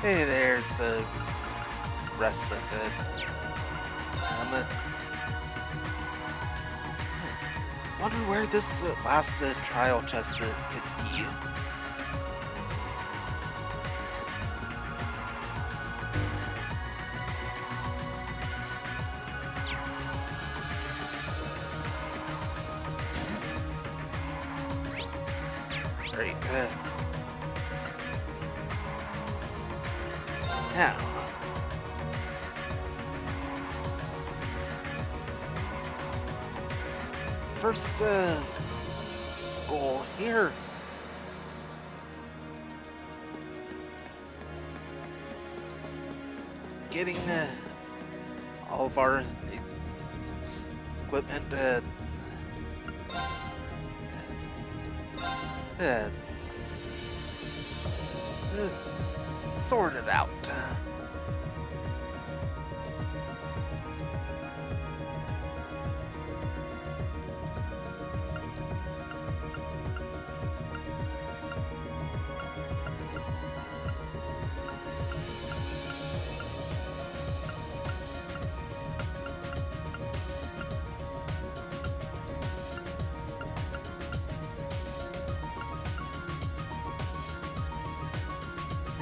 Hey, there's the rest of it. Wonder where this last trial chest could be. Great. Now, first goal here. Getting all of our equipment sorted out.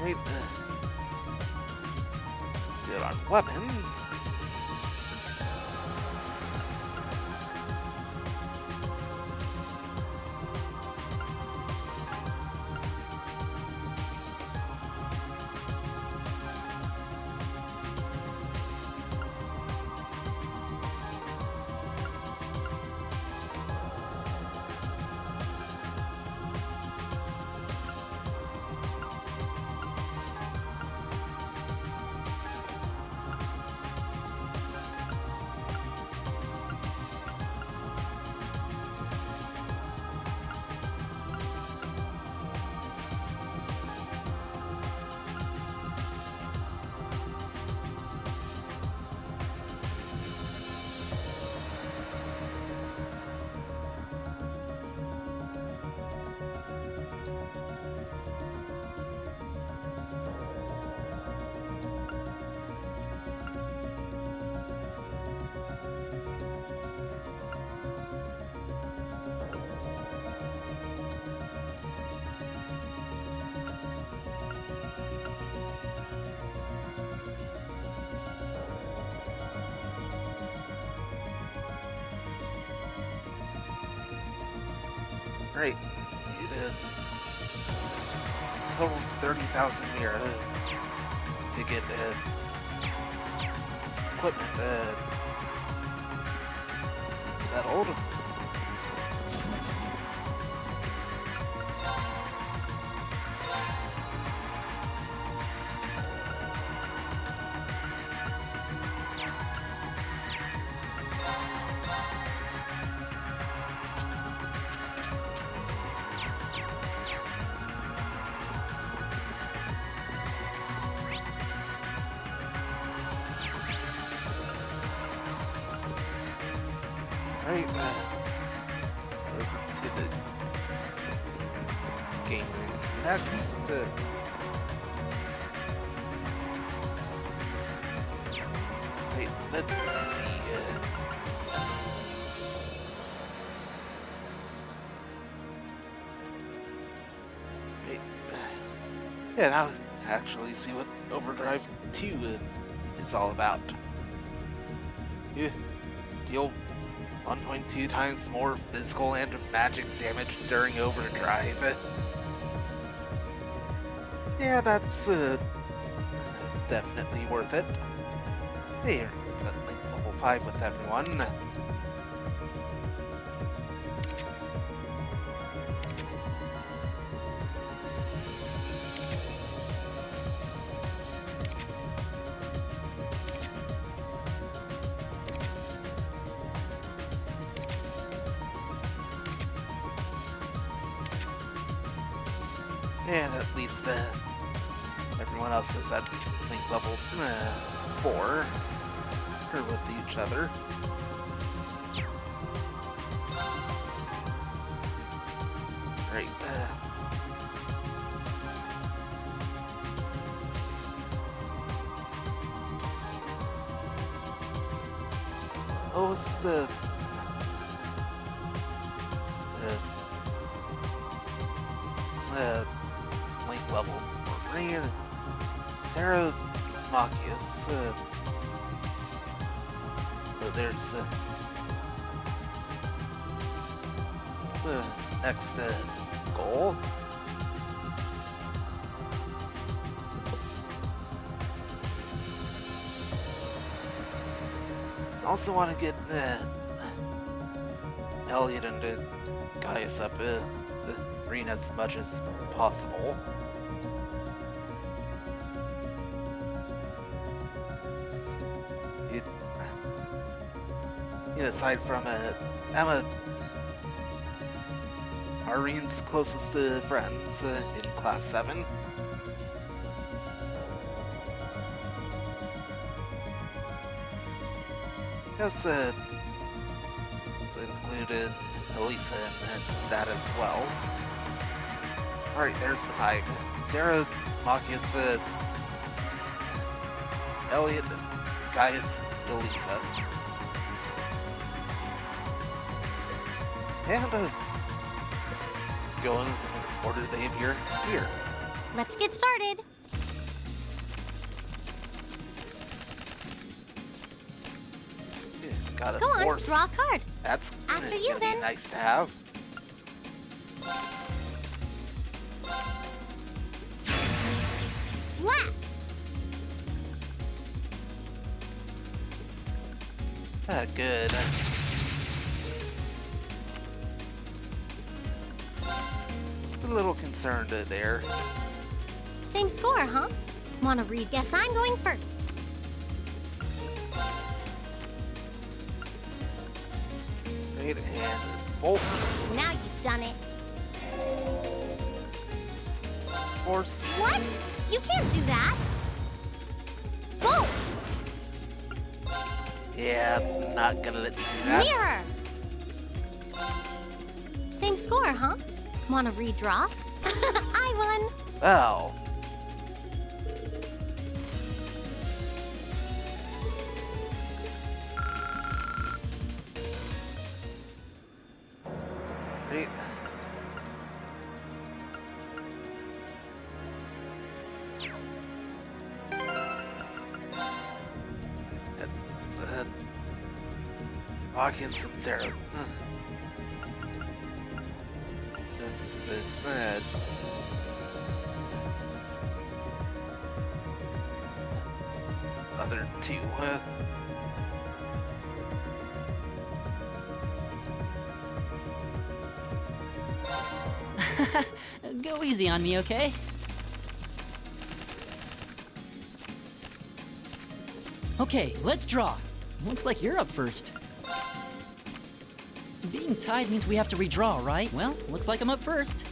Right. Good on weapons. Great. You did. total of 30,000 mira to get equipment settled. Right, over to the game room next. Wait, let's see. Wait, yeah, now actually see what Overdrive 2 is all about. You deal 1.2 times more physical and magic damage during overdrive. Yeah, that's definitely worth it. Hey, it's at like level 5 with everyone. And at least everyone else is at link level 4 or with each other. Right. Oh, it's the link levels for Rain, Sarah, Machias. So there's the next goal. I also want to get Elliot and Gaius up the arena as much as possible. Aside from Emma, Irene's closest friends in Class 7. Yes, it's included Elisa in that as well. Alright, there's the 5. Sarah, Machias, Elliot, Gaius, Elisa. And go in order they appear here. Let's get started. Yeah, got a Go on, force. draw a card. That's After you, gonna be then. nice to have. Blast! Good. A little concerned there. Same score, huh? Wanna read? Guess I'm going first. Right, and bolt. Now you've done it. Force. What? You can't do that. Bolt! Yeah, not gonna let you do that. Mirror! Same score, huh? Wanna redraw? I won! Oh. Right. Hawkins and Sarah. other two. Go easy on me, okay? Okay, let's draw. Looks like you're up first. Being tied means we have to redraw, right? Well, looks like I'm up first.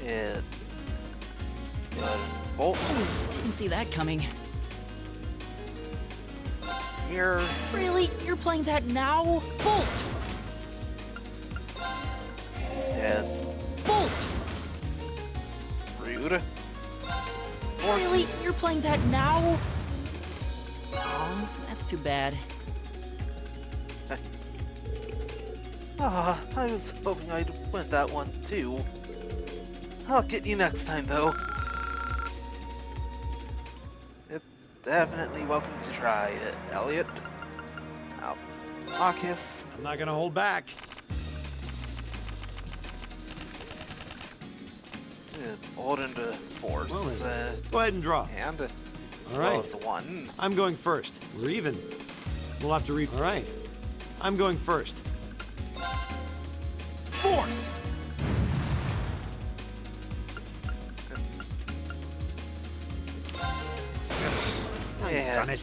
Yeah. Bolt. Didn't see that coming. Mirror. Really? You're playing that now? Bolt! It's Bolt! rude. Really? You're playing that now? Oh, that's too bad. Ah, I was hoping I'd win that one too. I'll get you next time though. It's definitely welcome to try it, Elliot. Marcus. I'm not gonna hold back. Hold into force. Well, go ahead and draw. And all right. as one. I'm going first. We're even. We'll have to read. All right. I'm going first. Force! Yeah. Done it.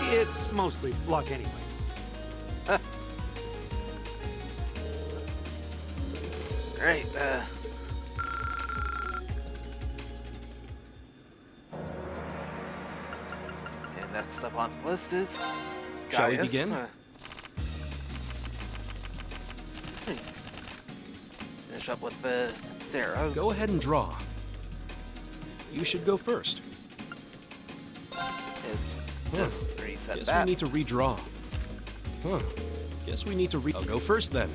It's mostly luck anyway. Right, and next up on the list is Shall we Gaius. begin? Finish up with Sarah. Go ahead and draw. You should go first. It's just reset Guess that. we need to redraw. Huh. Guess we need to I'll go first then.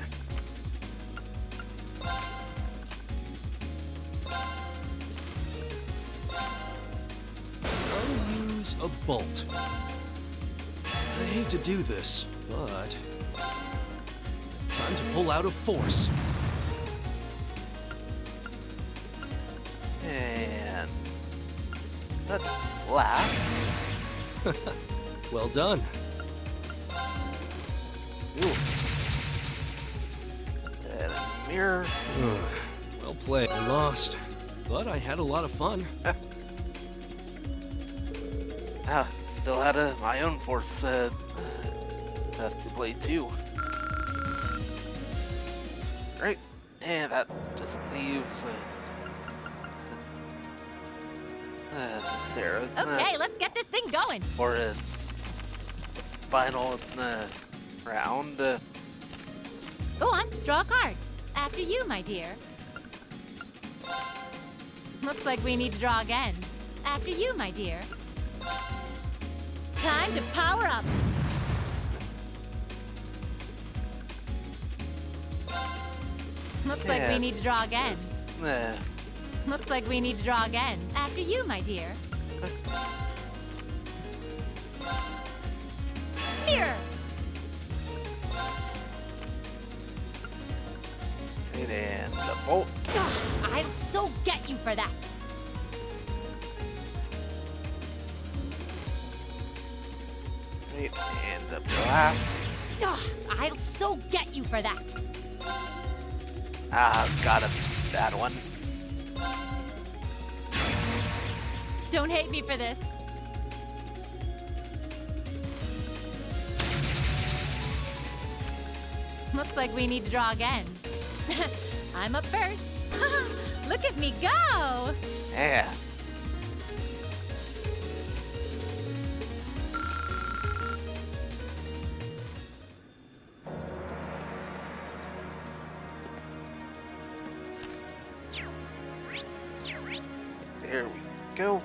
I'll use a bolt. I hate to do this, but time to pull out a force. And that last. Well done. Ooh. And a mirror. Well played. I lost, but I had a lot of fun. Still had my own force to play too. Right, and that just leaves Sarah. Okay, let's get this thing going. For a final round. Go on, draw a card. After you, my dear. Looks like we need to draw again. After you, my dear. Time to power up. Looks like we need to draw again. Looks like we need to draw again. After you, my dear. Mirror! And the bolt. I'll so get you for that. Right, and the blast. I'll so get you for that. Got a bad one. Don't hate me for this. Looks like we need to draw again. I'm up first. Look at me go! Yeah. There we go.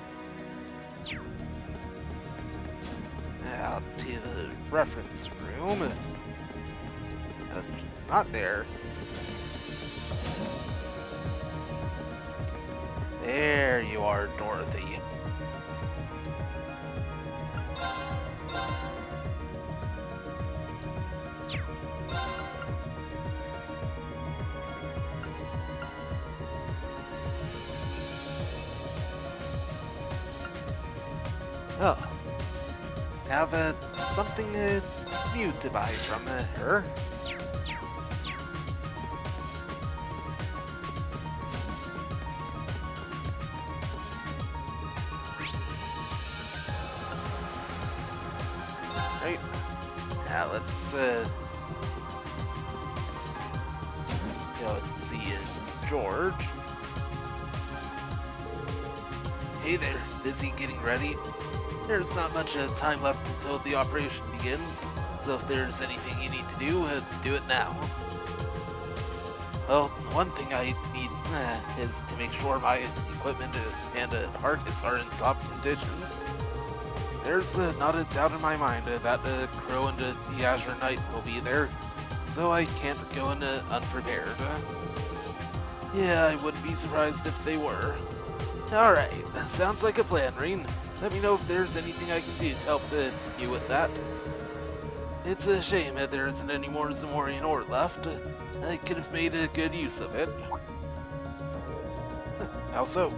Out to the reference room. It's not there. There you are, Dorothy. Oh. Have something new to buy from her. Right. Now let's go and see George. Hey there, busy getting ready? There's not much time left until the operation begins, so if there's anything you need to do it now. Well, one thing I need is to make sure my equipment and Harkis are in top condition. There's not a doubt in my mind that Crow and the Azure Knight will be there, so I can't go in unprepared. Yeah, I wouldn't be surprised if they were. Alright, sounds like a plan, Reen. Let me know if there's anything I can do to help you with that. It's a shame that there isn't any more Zamorian ore left. I could have made a good use of it. How so?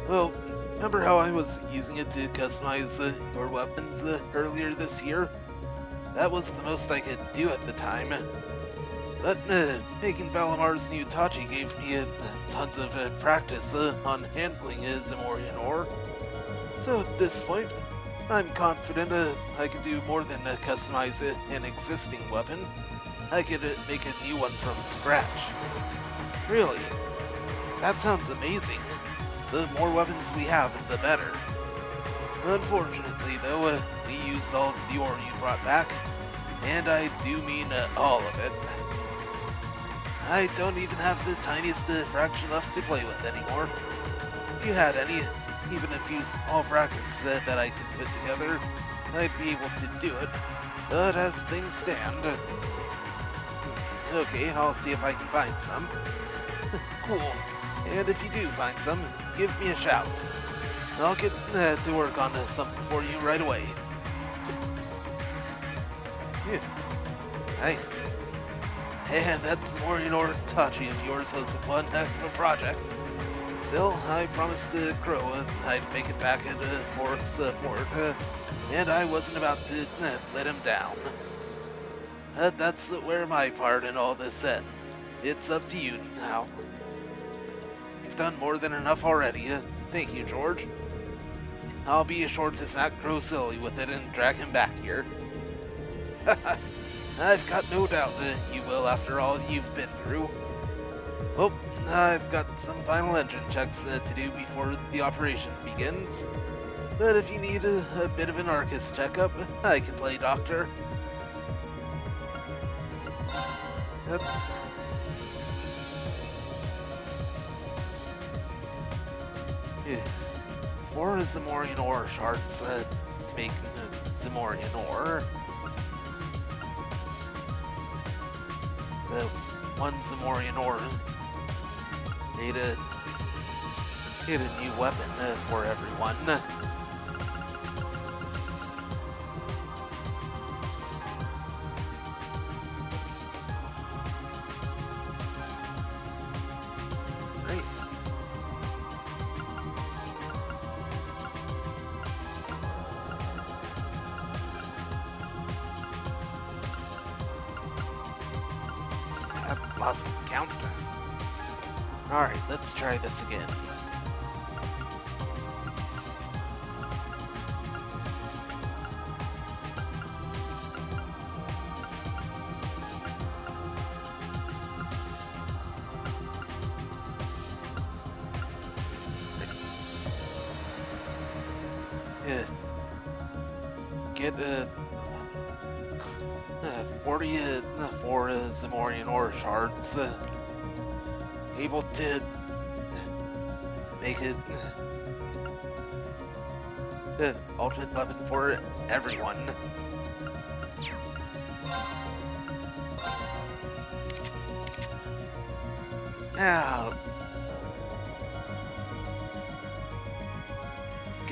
Well, remember how I was using it to customize your weapons earlier this year? That was the most I could do at the time. But making Valamar's new Tachi gave me tons of practice on handling Zamorian ore. So at this point, I'm confident I could do more than customize an existing weapon. I could make a new one from scratch. Really? That sounds amazing. The more weapons we have, the better. Unfortunately, though, we used all of the ore you brought back, and I do mean all of it. I don't even have the tiniest fraction left to play with anymore. If you had any, even a few small fragments that I could put together, I'd be able to do it. But as things stand... Okay, I'll see if I can find some. Cool. And if you do find some, give me a shout. I'll get to work on something for you right away. Yeah. Nice. And that Zamorian ore Tachi of yours was one heck of a project. Still, I promised Crow I'd make it back into Morris Fort, and I wasn't about to let him down. That's where my part in all this ends. It's up to you now. You've done more than enough already. Thank you, George. I'll be sure to smack Crow silly with it and drag him back here. I've got no doubt that you will after all you've been through. Well, I've got some final engine checks to do before the operation begins. But if you need a bit of an Arcus checkup, I can play doctor. Yep. Yeah. 4 Zamorian ore shards to make Zamorian ore. The 1 Zamorian ore made a new weapon for everyone. Great. 've lost count. Alright, let's try this again. Get 44 Zamorian ore shards. Able to make it the ultimate weapon for everyone. Now,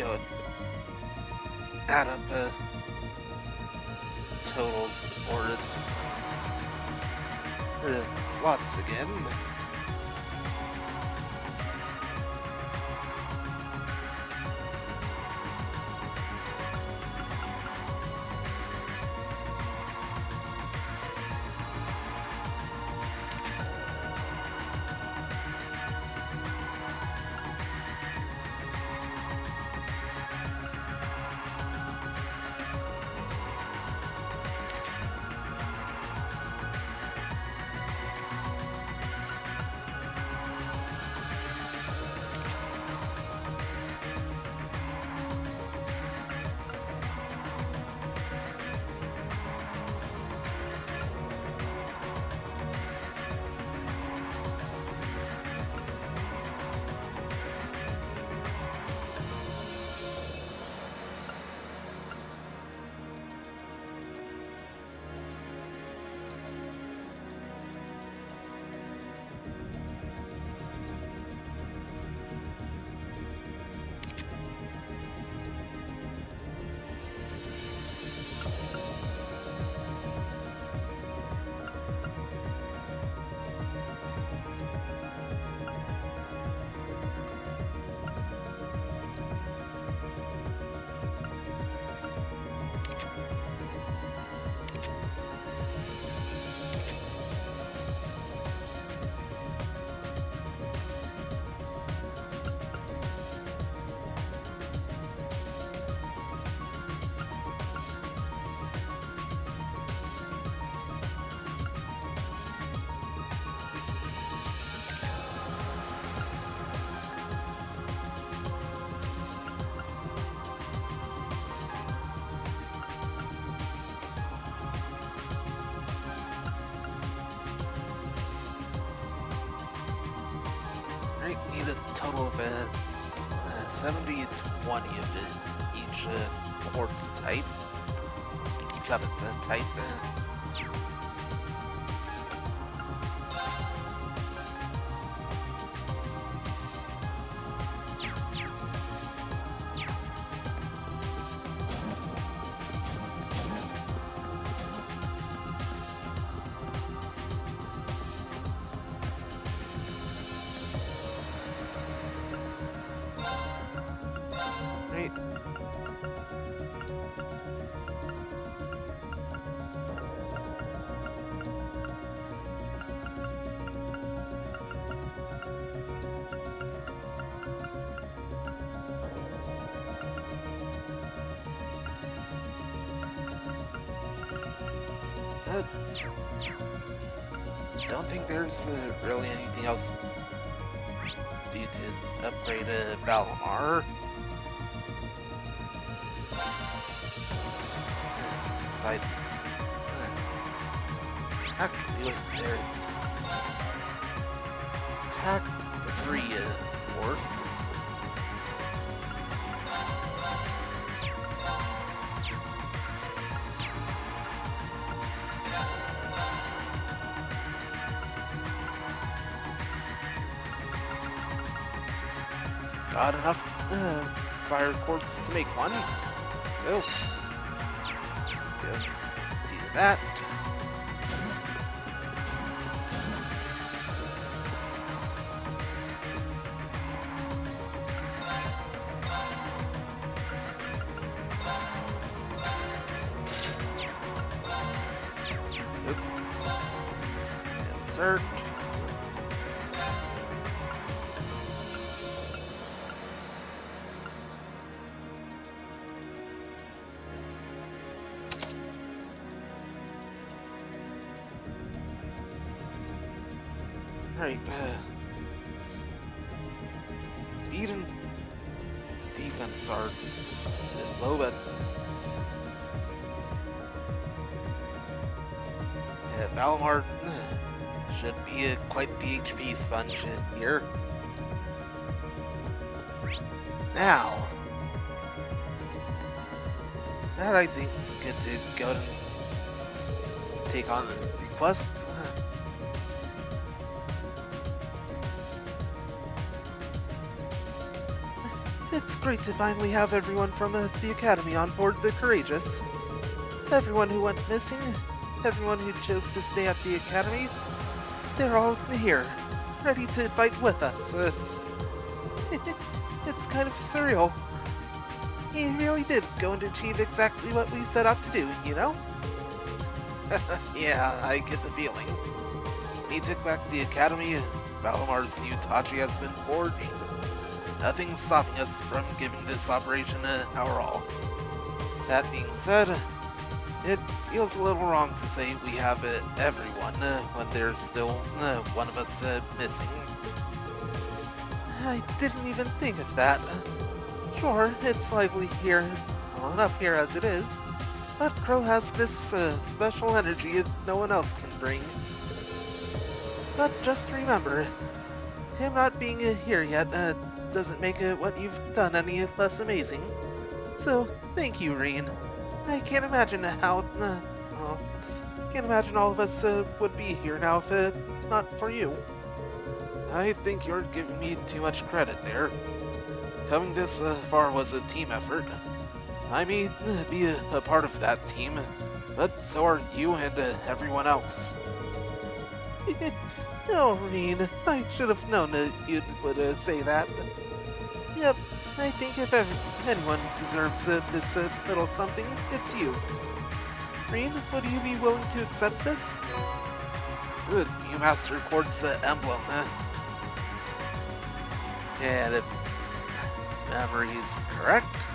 go and add up totals for the slots again. Right, need a total of 70 and 20 of each quartz type. 7 type. Right. Don't think there's really anything else due to upgrade Valimar. Besides, actually, wait, there's attack 3 wards. Got enough fire quartz to make one, so go do that. Insert. Right, speed and defense are a bit low, but yeah, Valimar should be quite the HP sponge here. Now, that I think get to go and take on the request. It's great to finally have everyone from the Academy on board the Courageous. Everyone who went missing, everyone who chose to stay at the Academy, they're all here, ready to fight with us. It's kind of surreal. He really did go and achieve exactly what we set out to do, you know? Yeah, I get the feeling. He took back the Academy, Valamar's new Tachi has been forged. Nothing's stopping us from giving this operation our all. That being said, it feels a little wrong to say we have everyone when there's still one of us missing. I didn't even think of that. Sure, it's lively here, well enough here as it is, but Crow has this special energy no one else can bring. But just remember, him not being here yet doesn't make what you've done any less amazing. So, thank you, Reen. I can't imagine how, can't imagine all of us would be here now if not for you. I think you're giving me too much credit there. Coming this far was a team effort. I may be a part of that team, but so are you and everyone else. Oh, Reen, I should have known you would say that. Yep, I think if anyone deserves this little something, it's you. Reen, would you be willing to accept this? Good, new Master Quartz emblem. And if memory is correct,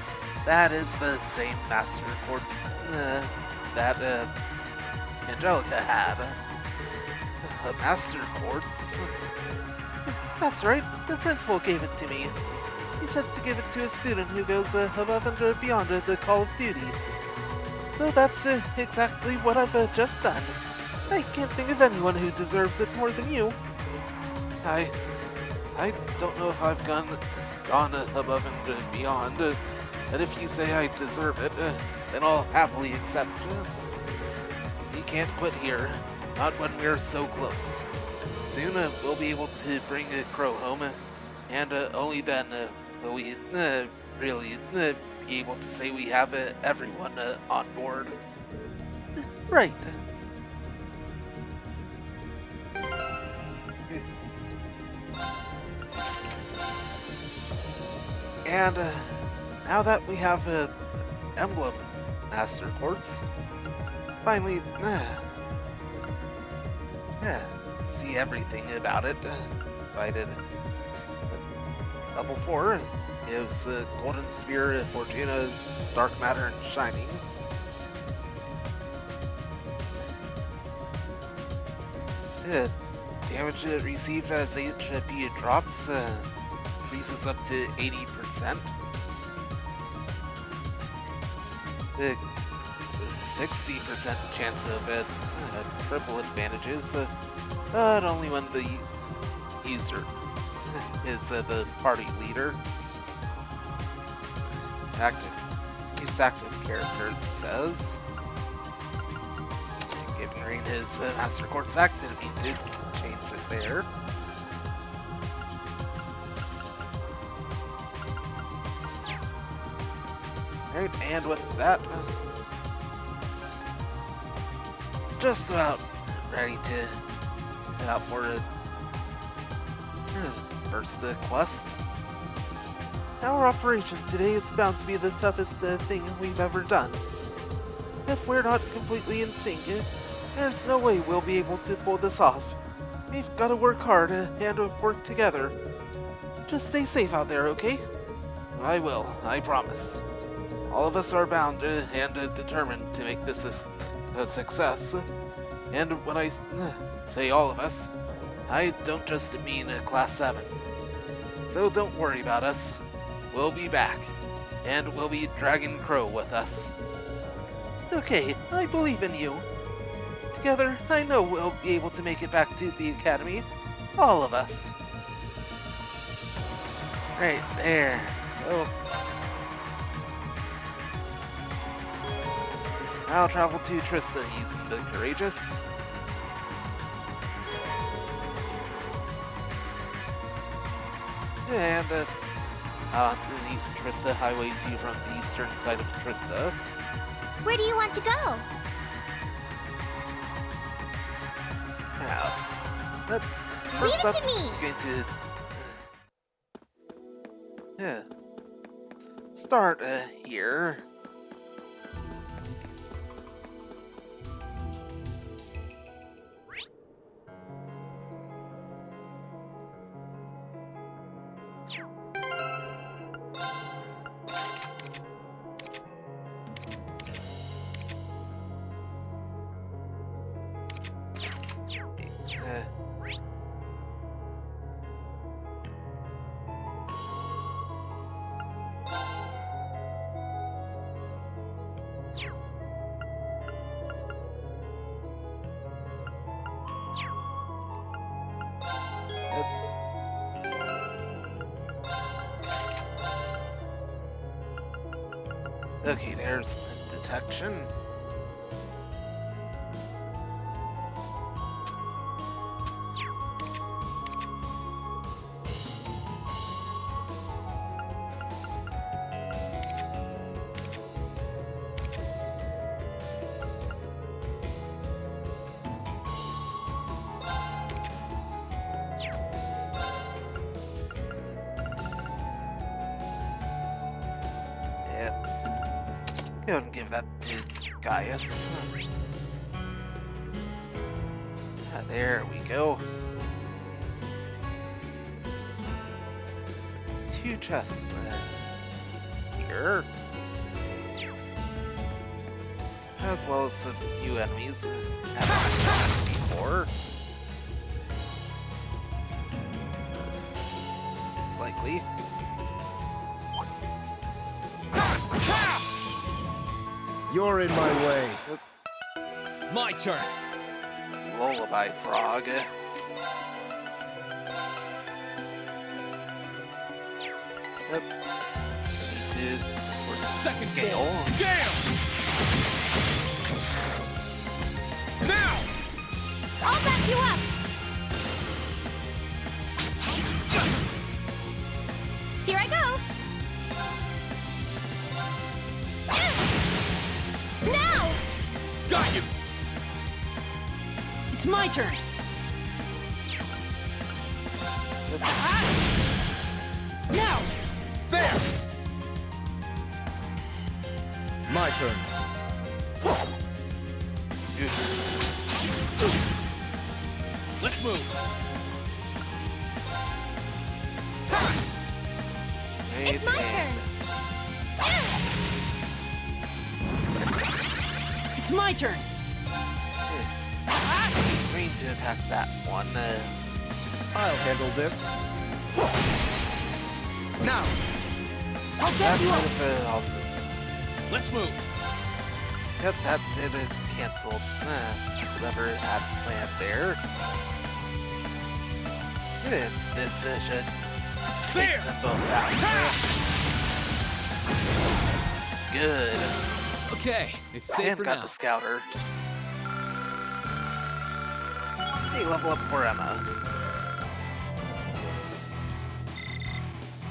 that is the same Master Quartz that Angelica had. A Master Quartz? That's right, the principal gave it to me. He said to give it to a student who goes above and beyond the call of duty. So that's exactly what I've just done. I can't think of anyone who deserves it more than you. I don't know if I've gone above and beyond, but if you say I deserve it, then I'll happily accept. You can't quit here, not when we're so close. Soon we'll be able to bring Crow home, and only then will we really be able to say we have everyone on board. Right. And now that we have Emblem Master Quartz, finally, see everything about it. I did. Level 4 gives Golden Sphere, Fortuna, Dark Matter, and Shining. Damage received as HP drops increases up to 80%. 60% chance of triple advantages, but only when the user is the party leader. He's active character, it says. Giving Reen his Master Quartz back, didn't mean to change it there. Alright, and with that, just about ready to head out for a first quest. Our operation today is bound to be the toughest thing we've ever done. If we're not completely in sync, there's no way we'll be able to pull this off. We've got to work hard and work together. Just stay safe out there, okay? I will, I promise. All of us are bound and determined to make this a success. And when I say all of us, I don't just mean Class 7. So don't worry about us. We'll be back, and we'll be dragging Crow with us. Okay, I believe in you. Together, I know we'll be able to make it back to the Academy. All of us. Right there. Oh. I'll travel to Trista using the Courageous. And to the East Trista Highway 2 from the eastern side of Trista. Where do you want to go? Now, but Leave first it up, to me! I'm going to start here. Okay, there's detection. Go ahead and give that to Gaius. There we go. 2 chests here. As well as some new enemies that haven't had before. It's likely. You're in my way. My turn. Lullaby frog. Yep. Need to for the second Gale. Gale! Now! I'll back you up! Here I go! Now! Got you! It's my turn! Now! There! My turn. Let's move! It's my turn! It's my turn! We need to attack that one. I'll handle this. Now! I'll back That you might up! have also. Let's move! Yep, that did it canceled. Whatever it had planned there. Good. This should take There! them both out. Good. Okay, it's safe And for got now. the scouter. Hey, level up for Emma.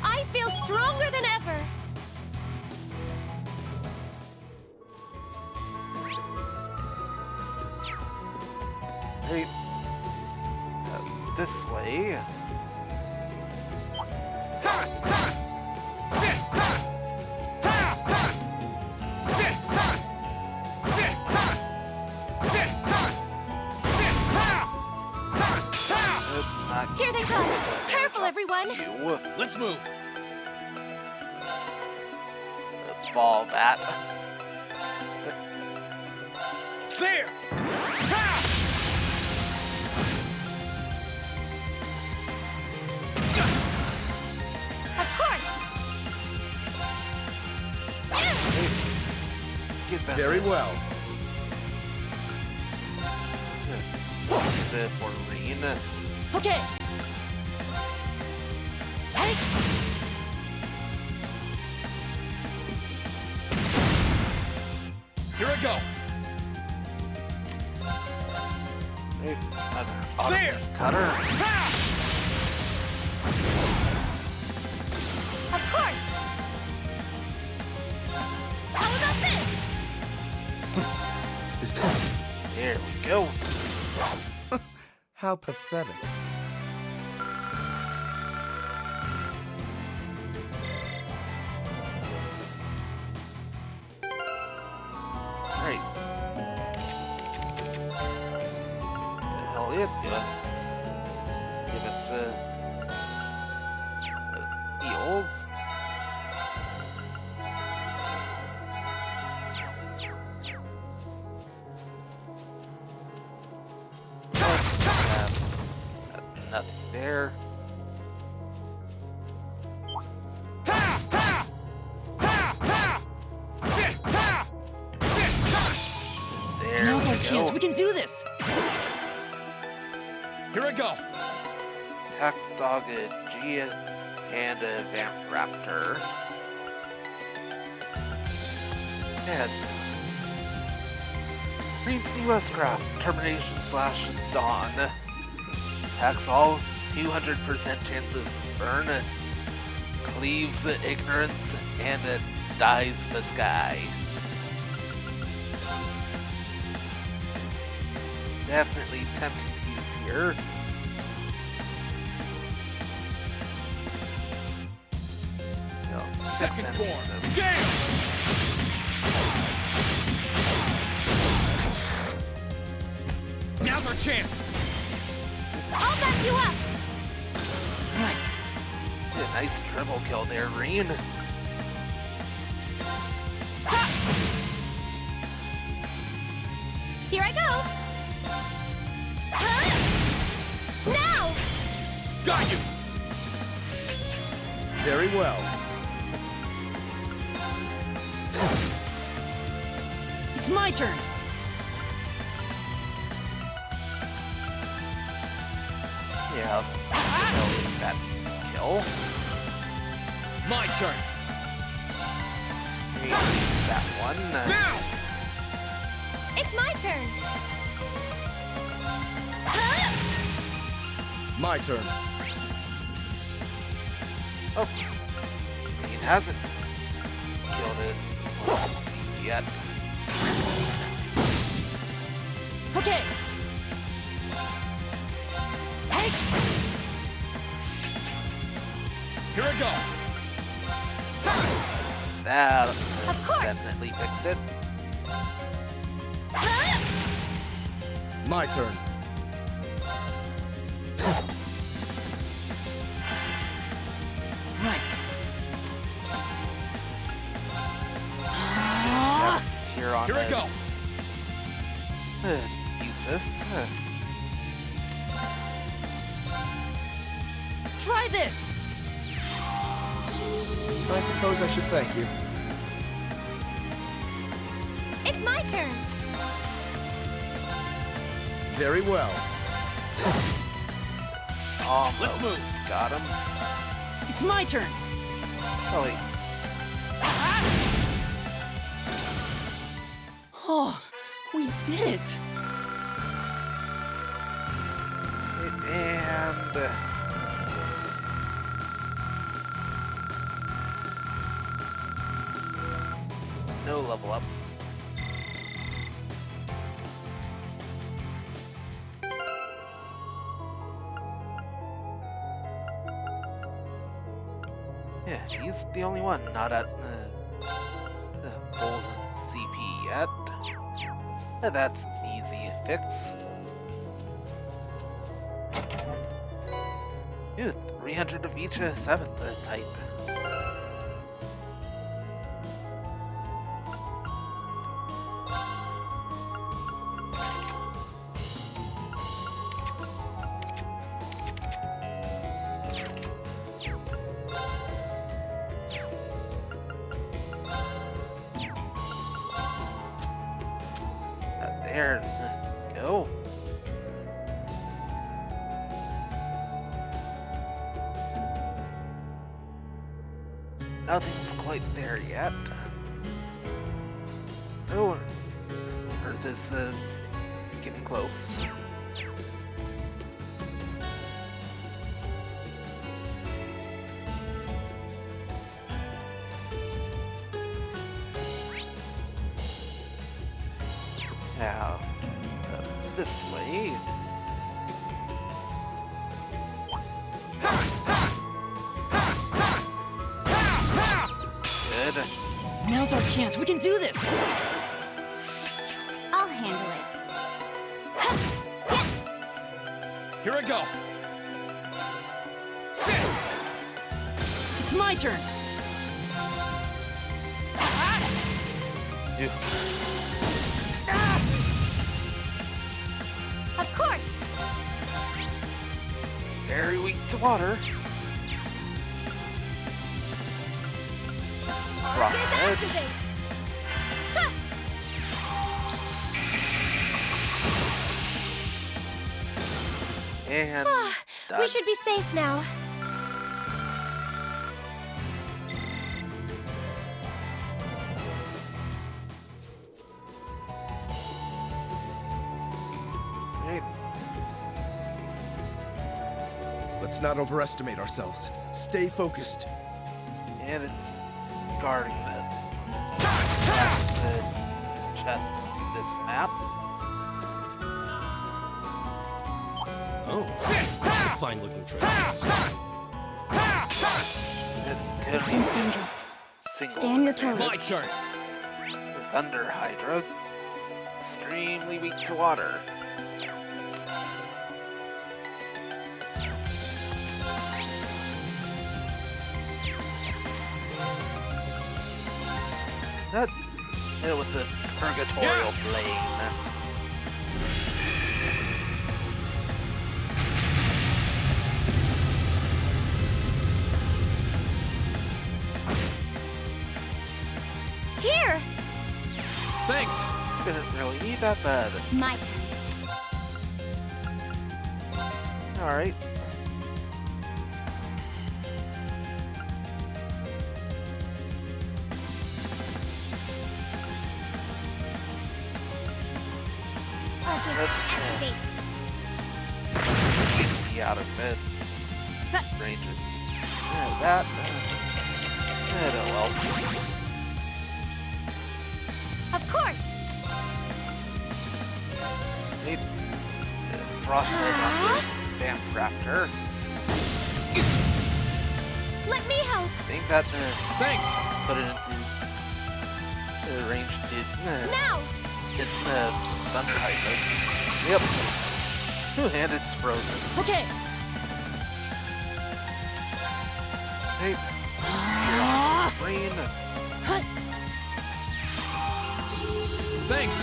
I feel stronger than ever! Hey, this way. Here they come! Careful, everyone! You. Let's move! Ball that. There! Of course! Get that. Very well. For Reen. Okay! Hey! Here I go! Hey, There! Cutter. Of course! This There we go. How pathetic. Alright. Hell yeah, give us heals. Nothing there. There Now's we our chance. go. We can do this. Here I go. Attack Dog, G, and a Vamp Raptor. And Green's new S-Craft, Termination / Dawn. Attacks all, 200% chance of burn, cleaves ignorance, and dyes the sky. Definitely tempting to use here. No, Second enemies, form. so- Damn! Now's our chance. I'll back you up! Right. Yeah, nice triple kill there, Reen. Here I go! Now! Got you. Very well. It's my turn. Yeah, that kill. My turn. Maybe that one. Now. It's my turn! My turn. Oh, Reen hasn't killed it yet. Okay. Hey! Here I go. That Of course. definitely fixed it. My turn. Right. Tear on Here I go. Use this. Try this. I suppose I should thank you. It's my turn! Very well. Almost Let's move. got him. It's my turn. Oh wait, Oh, we did it. and no level ups. Yeah, he's the only one not at full CP yet. That's an easy fix. Ooh, 300 of each 7th type. There we go. Nothing's quite there yet. Oh, Earth is getting close. Yeah. Now's our chance. We can do this. I'll handle it. Here I go. It's my turn. You. Of course. Very weak to water. Frosted. Activate. And We done. should be safe now. Right. Let's not overestimate ourselves. Stay focused. And it's guarding the chest of this map. Oh, that's a fine-looking treasure. This one's dangerous. Single Stay on your toes. My turn. The Thunder Hydra. Extremely weak to water. That hit it with the Purgatorial Flame. Here! Thanks. Didn't really need that bad. My turn. Alright. Activate. Be out of it. Range it. Yeah, that. Oh well. Of course. Need frosted on the Vamp Raptor. Let me help. I think that Thanks. put it into range to Now. get the Thunder Hydra. Yep. And it's frozen. Okay. Hey. You're on the green. Thanks.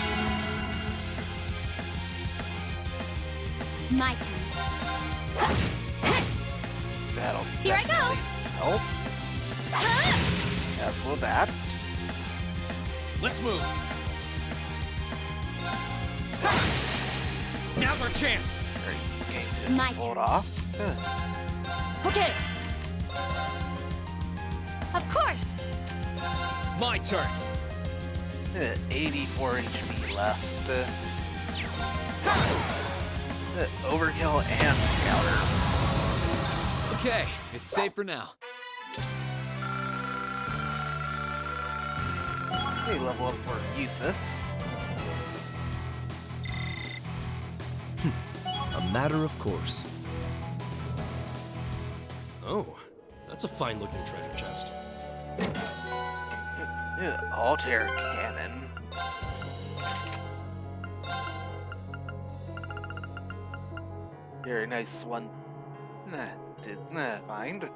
My turn. That'll Here I go. help. As will that. Let's move. Now's our chance. Are you going to My hold turn. off? Okay. Of course. My turn. 84 HP left. Overkill and Scouter. Okay, it's safe for now. Okay, level up for Usus. A matter of course. Oh, that's a fine-looking treasure chest. Altair Cannon. Very nice one. Did find.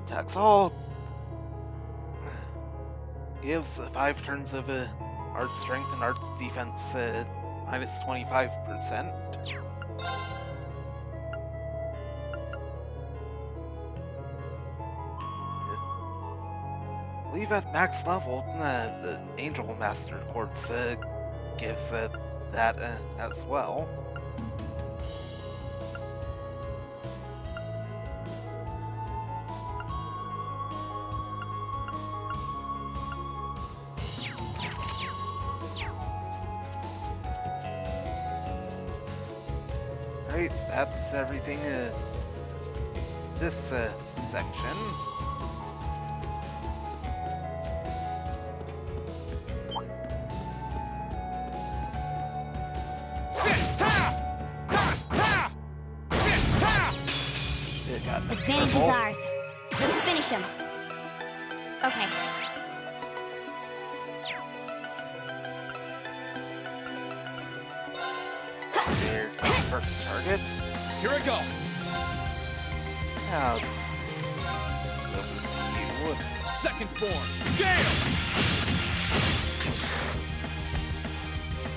Attacks all. Gives 5 turns of art strength and arts defense minus 25%. I believe at max level, the Angel Master Quartz gives that as well. Right, that's everything this section. got Advantage is careful. ours. Let's finish him. Okay. There's the first target. Here I go. Now, over to you. Second form. Gale!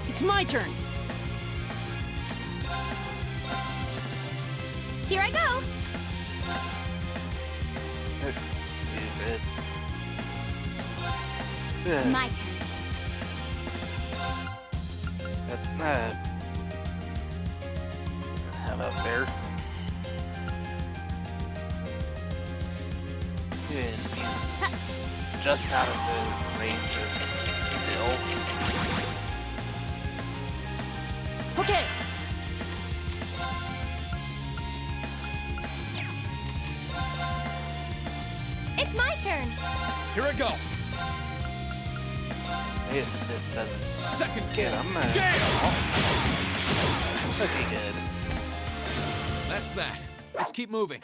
It's my turn. Here I go. My turn. How about there? Yeah, he's just out of the range of Bill. Okay. It's my turn. Here I go. If this doesn't Second get him, pretty good. That's that. Let's keep moving.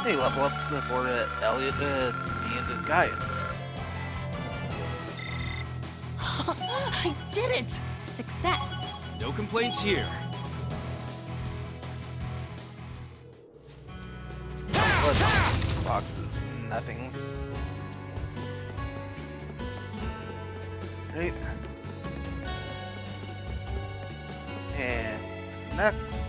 Hey, level ups for Elliot, the end of Gaius. I did it! Success. No complaints here. This box is nothing. Right. And next.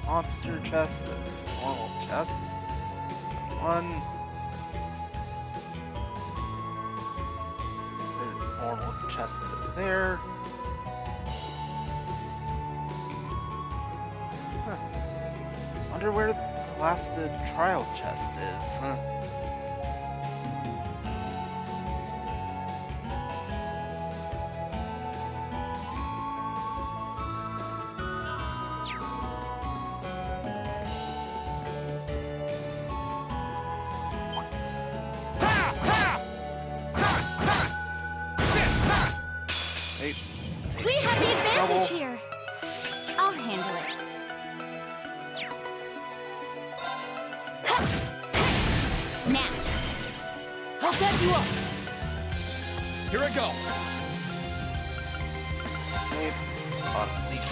Monster chest and normal chest. One. There's normal chest there. Huh. Wonder where the last trial chest is, huh? We have the advantage here. I'll handle it. Now. I'll back you up. Here I go.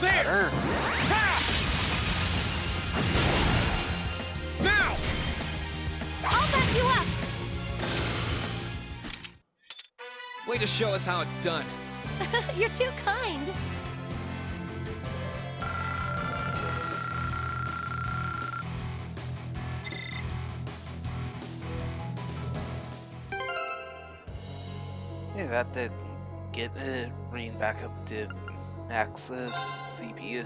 There. Now. I'll back you up. Way to show us how it's done. You're too kind. Yeah, that did get Reen back up to max CP.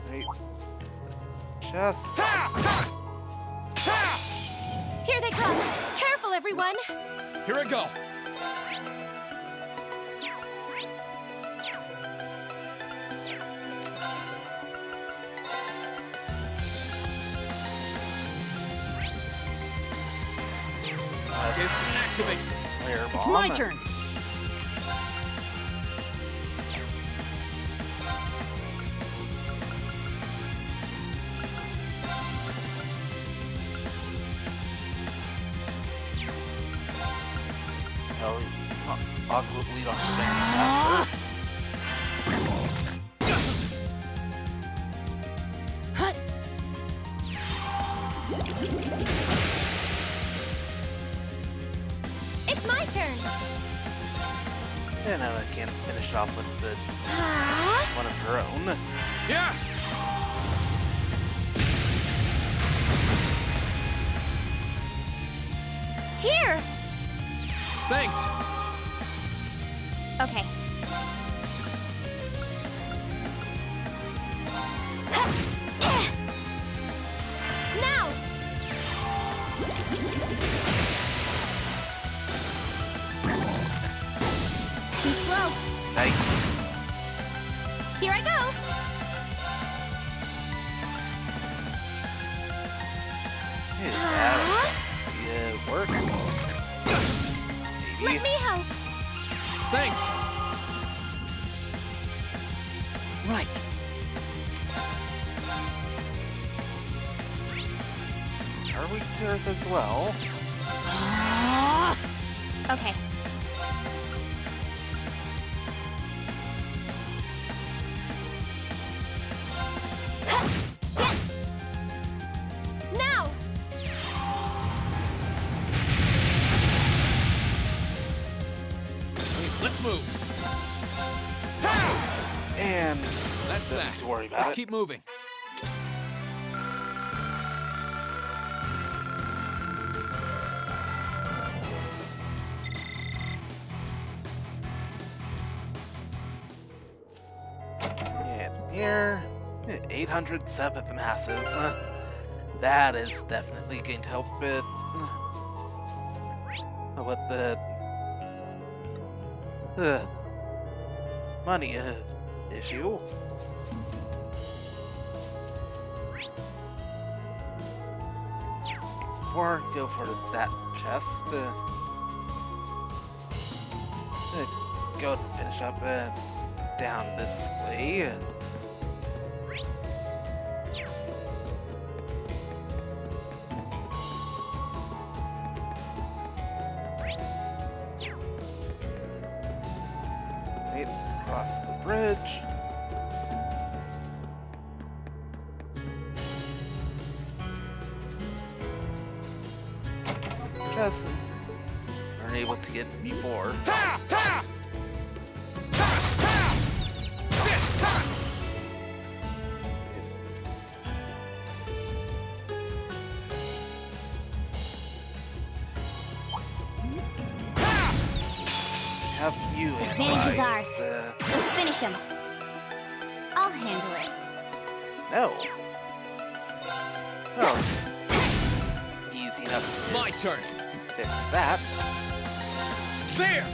Right. Just. Here they come. Careful, everyone. Here I go. Disactivate. It's my turn. Oh, Aqua lead on after. It's my turn. And now I can finish off with the one of her own. Yeah. Here. Thanks. Okay. Now. Too slow. Nice. Here I go. Hey, that work? Let Maybe. me help. Thanks. Right. Are we to Earth as well? Okay. Now! Let's move. And That's nothing that. to worry about Let's it. keep moving. And here, 807th masses. That is definitely going to help it with the money issue. Before I go for that chest, go and finish up down this way. Right across the bridge. Just weren't able to get before. Have you Advantage is ours. analyzed, Let's finish him. I'll handle it. No. Oh. Easy enough to My turn. fix that. There.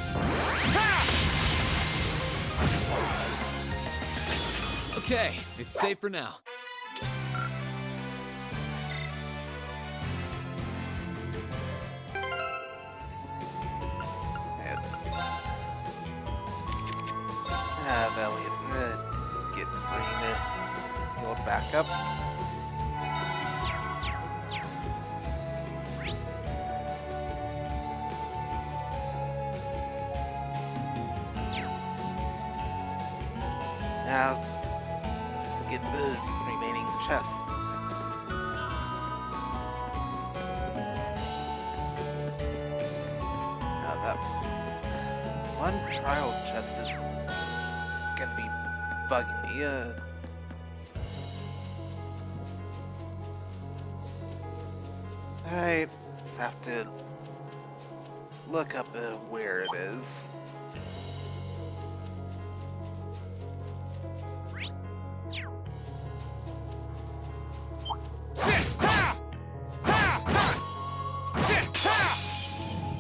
Okay, it's safe for now. And have Elliot get Green healed back up. Now get the remaining chest. Now that one trial chest is gonna be bugging me. I just have to look up where it is.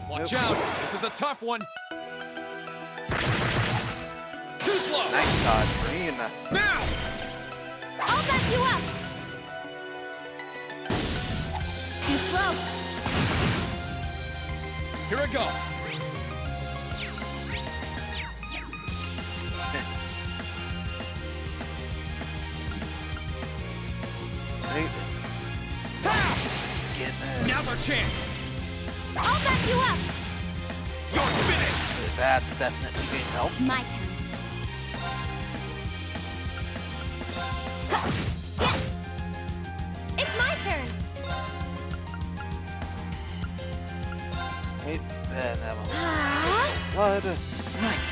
Watch out! This is a tough one. Too slow. Nice dodge, Green. Now. I'll back you up. Too slow. Here I go. Right. Get Now's our chance. I'll back you up. You're finished. That's definitely going to help. My turn. It's my turn. Right. Then that will blood. Right.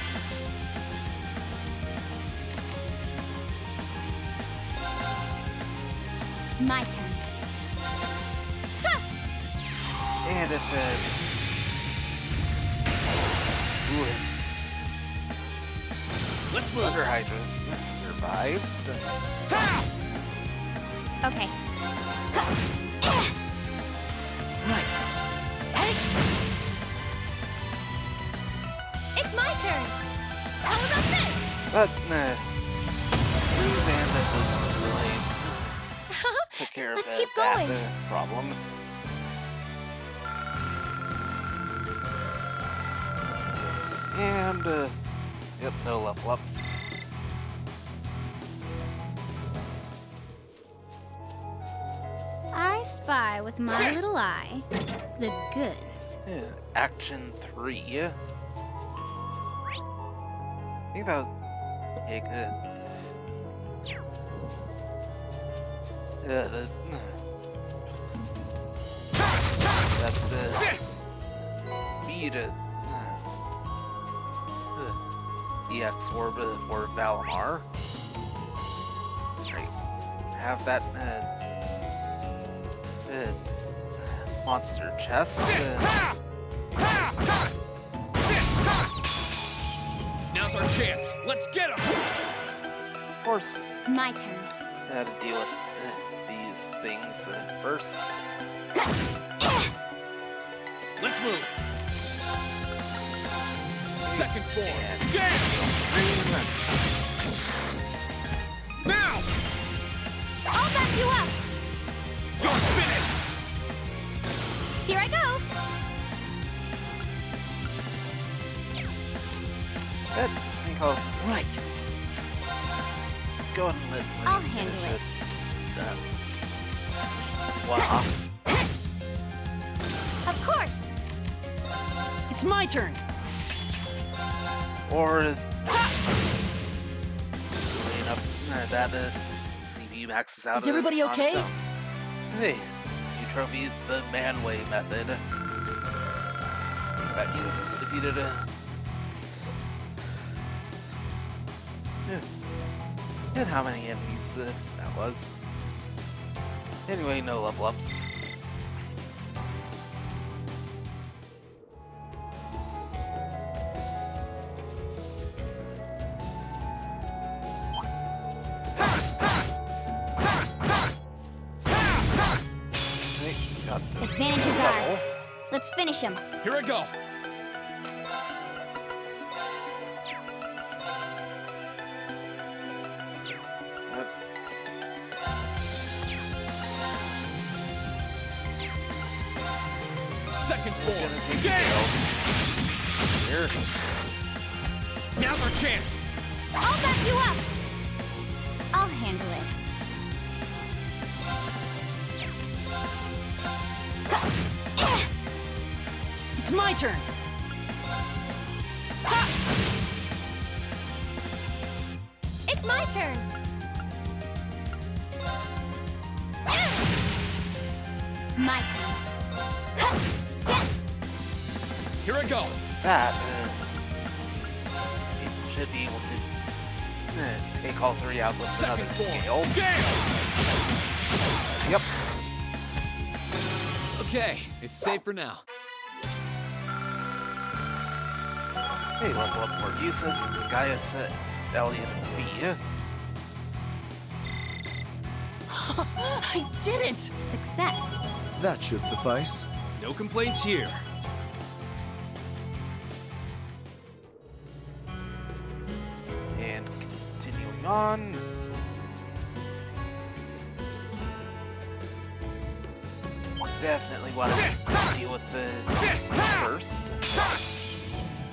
My turn. And if Let's move. Thunder Hydra survived. Okay. Right. It's my turn. How about this? But Cruz and the really took care of Let's that keep going. problem. And, yep, no level ups. I spy with my little eye the goods. Yeah, Action 3. I think that. Okay, good. That's the speed EX orbit for Valimar. Right, have that monster chest. Now's our chance. Let's get him. Of course, My turn. had to deal with these things first. Let's move. Second form. Now! I'll back you up. You're finished. Here I go. Good. I think I'll Right. go ahead and let I'll handle it. Wow. Of course. It's my turn. Or enough that CB maxes out. Is everybody on its okay? own. Hey, you trophy the man-way method. That means defeated and how many enemies that was. Anyway, no level ups. Advantage is ours. Let's finish him. Here I go. Second form. Gale! Here. Now's our chance. I'll back you up. I'll handle it. It's my turn. It's my turn. My turn. Here I go. That it should be able to take all three out with Second another form. scale. Yep. Okay, it's safe for now. Hey, level up for uses Gaius, Elliot, and V. I did it! Success. That should suffice. No complaints here. And continuing on. Definitely want to deal with the first.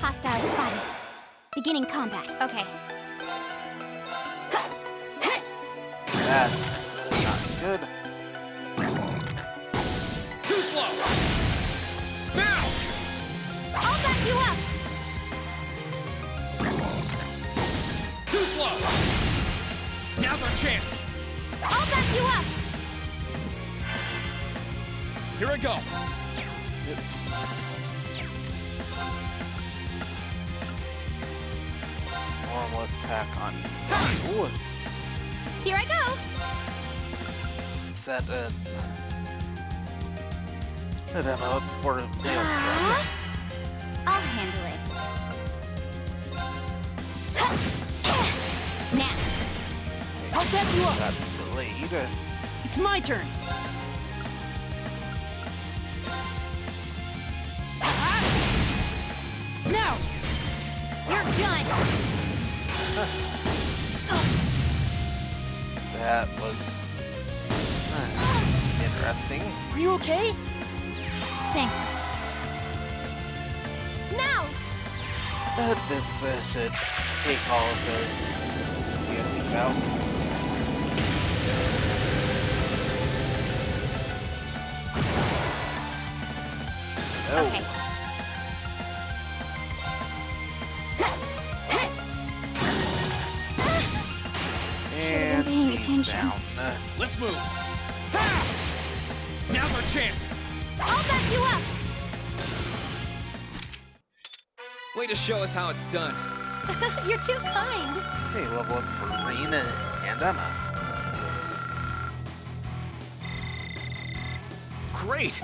Hostile spotted. Beginning combat. Okay. That's not good. Too slow. Now! I'll back you up. Too slow. Now's our chance. I'll back you up. Here I go. Normal attack on you. Here I go. Set that up for Maelstrom. I'll handle it. Now. I'll back you up. Got delayed. It's my turn. Now. You're done. That was interesting. Are you okay? Thanks. Now. But this should take all of the enemies out. Oh. Okay. And paying he's attention. down. Let's move. Now's our chance. I'll back you up! Way to show us how it's done. You're too kind. Hey, level up for Rena and Emma. Great!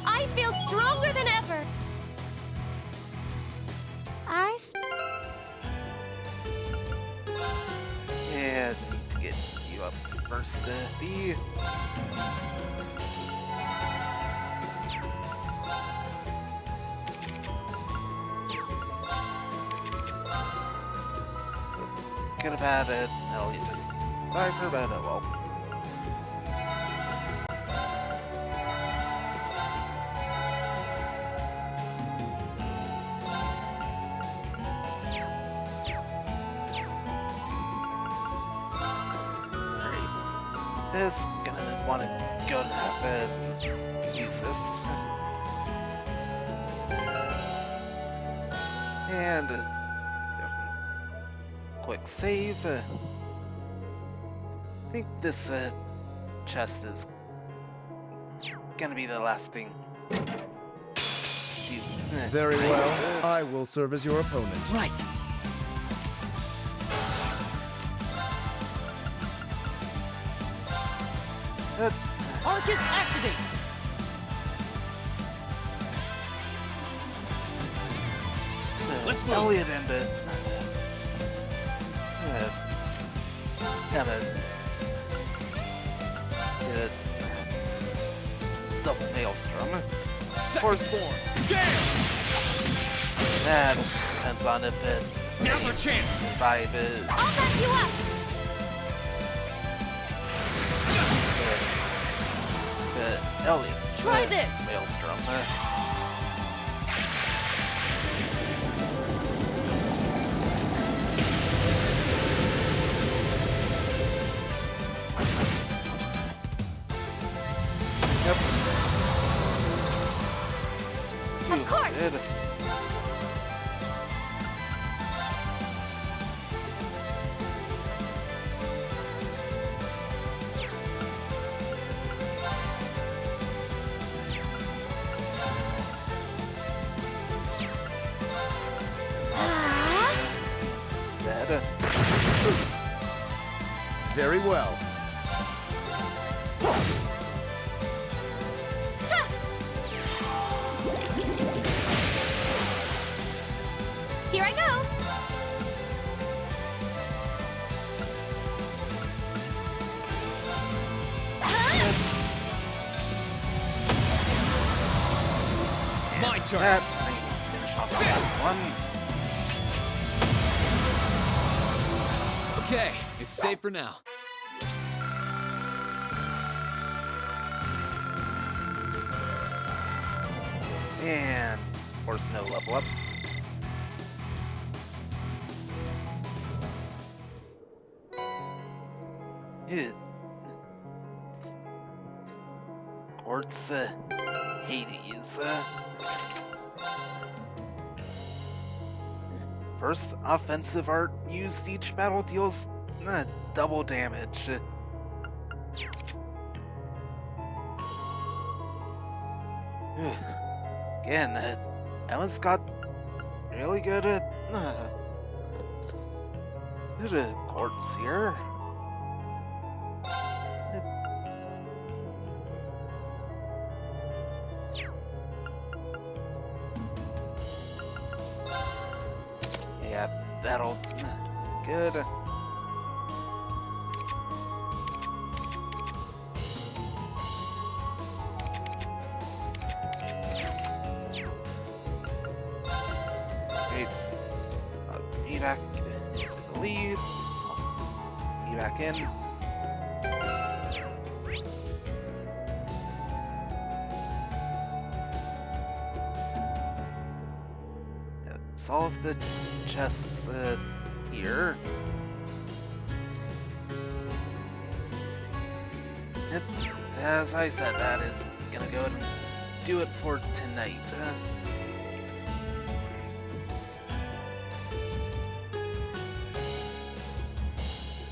I feel stronger than ever. Yeah, need to get you up first, B. Could have had it. No, you just died for about it. Well. This gonna want to go to have it use this. And quick save. I think this chest is gonna be the last thing. Very well. I will serve as your opponent. Right. Arcus activate! Let's move. Elliot and kind of double maelstrom. Of course, that depends on if it Now's our chance. survive it. I'll back you up! Elliot's Try this! maelstrom. Yep. Of course! Good. Instead. Very well. Here I go! My turn. That finish off the last one. Okay, it's safe for now. And of course no level ups. Yeah. Quartz Hades. First offensive art used each battle deals double damage. Again, Emma's got really good at quartz here. Yeah, that'll good. Great. Be back to the lead. Be back in. all of the chests here. And as I said, that is gonna go ahead and do it for tonight.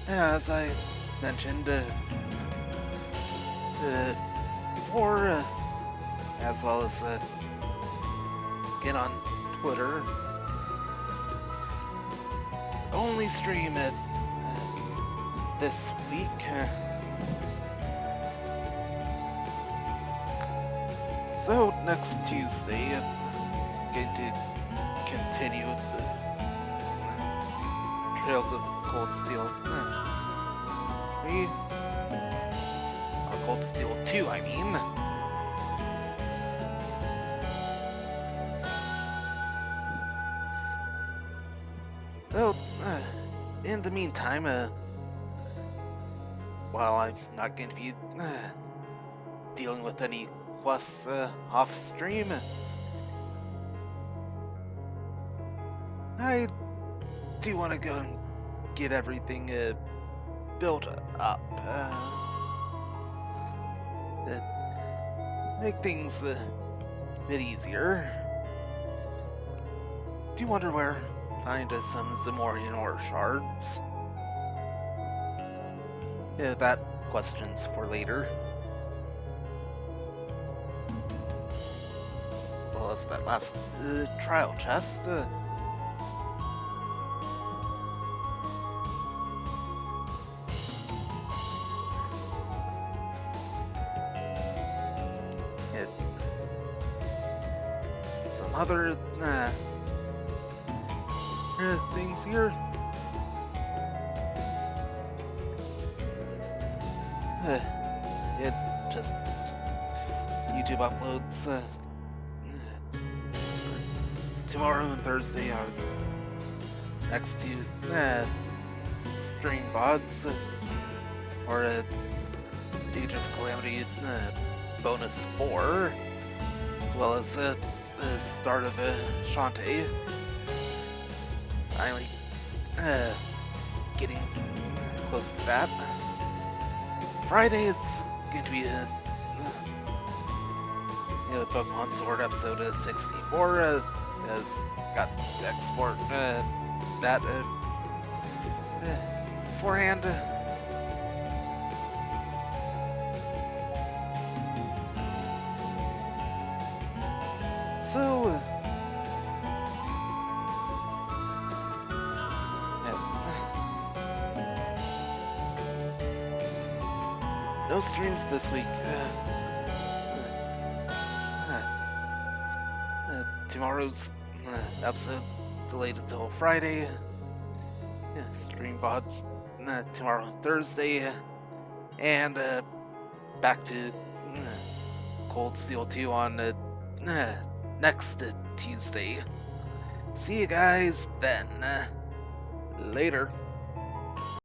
As I mentioned before, as well as get on Twitter, only stream it this week. So next Tuesday, I'm going to continue with the Trails of Cold Steel 3. Cold Steel 2, I mean. So, in the meantime, while I'm not going to be dealing with any quests off stream, I do want to go and get everything built up. Make things a bit easier. Do you wonder where to find some Zamorian ore shards? Yeah, that question's for later. As well as that last trial chest. Other things here. It just YouTube uploads tomorrow and Thursday are next to stream VODs or Age of Calamity bonus 4, as well as the start of Shantae. Finally getting close to that. Friday it's going to be Pokemon Sword episode 64. Has got to export that beforehand. So, no streams this week. Tomorrow's episode delayed until Friday. Stream VODs tomorrow and Thursday. And back to Cold Steel 2 on next Tuesday. See you guys then. Later.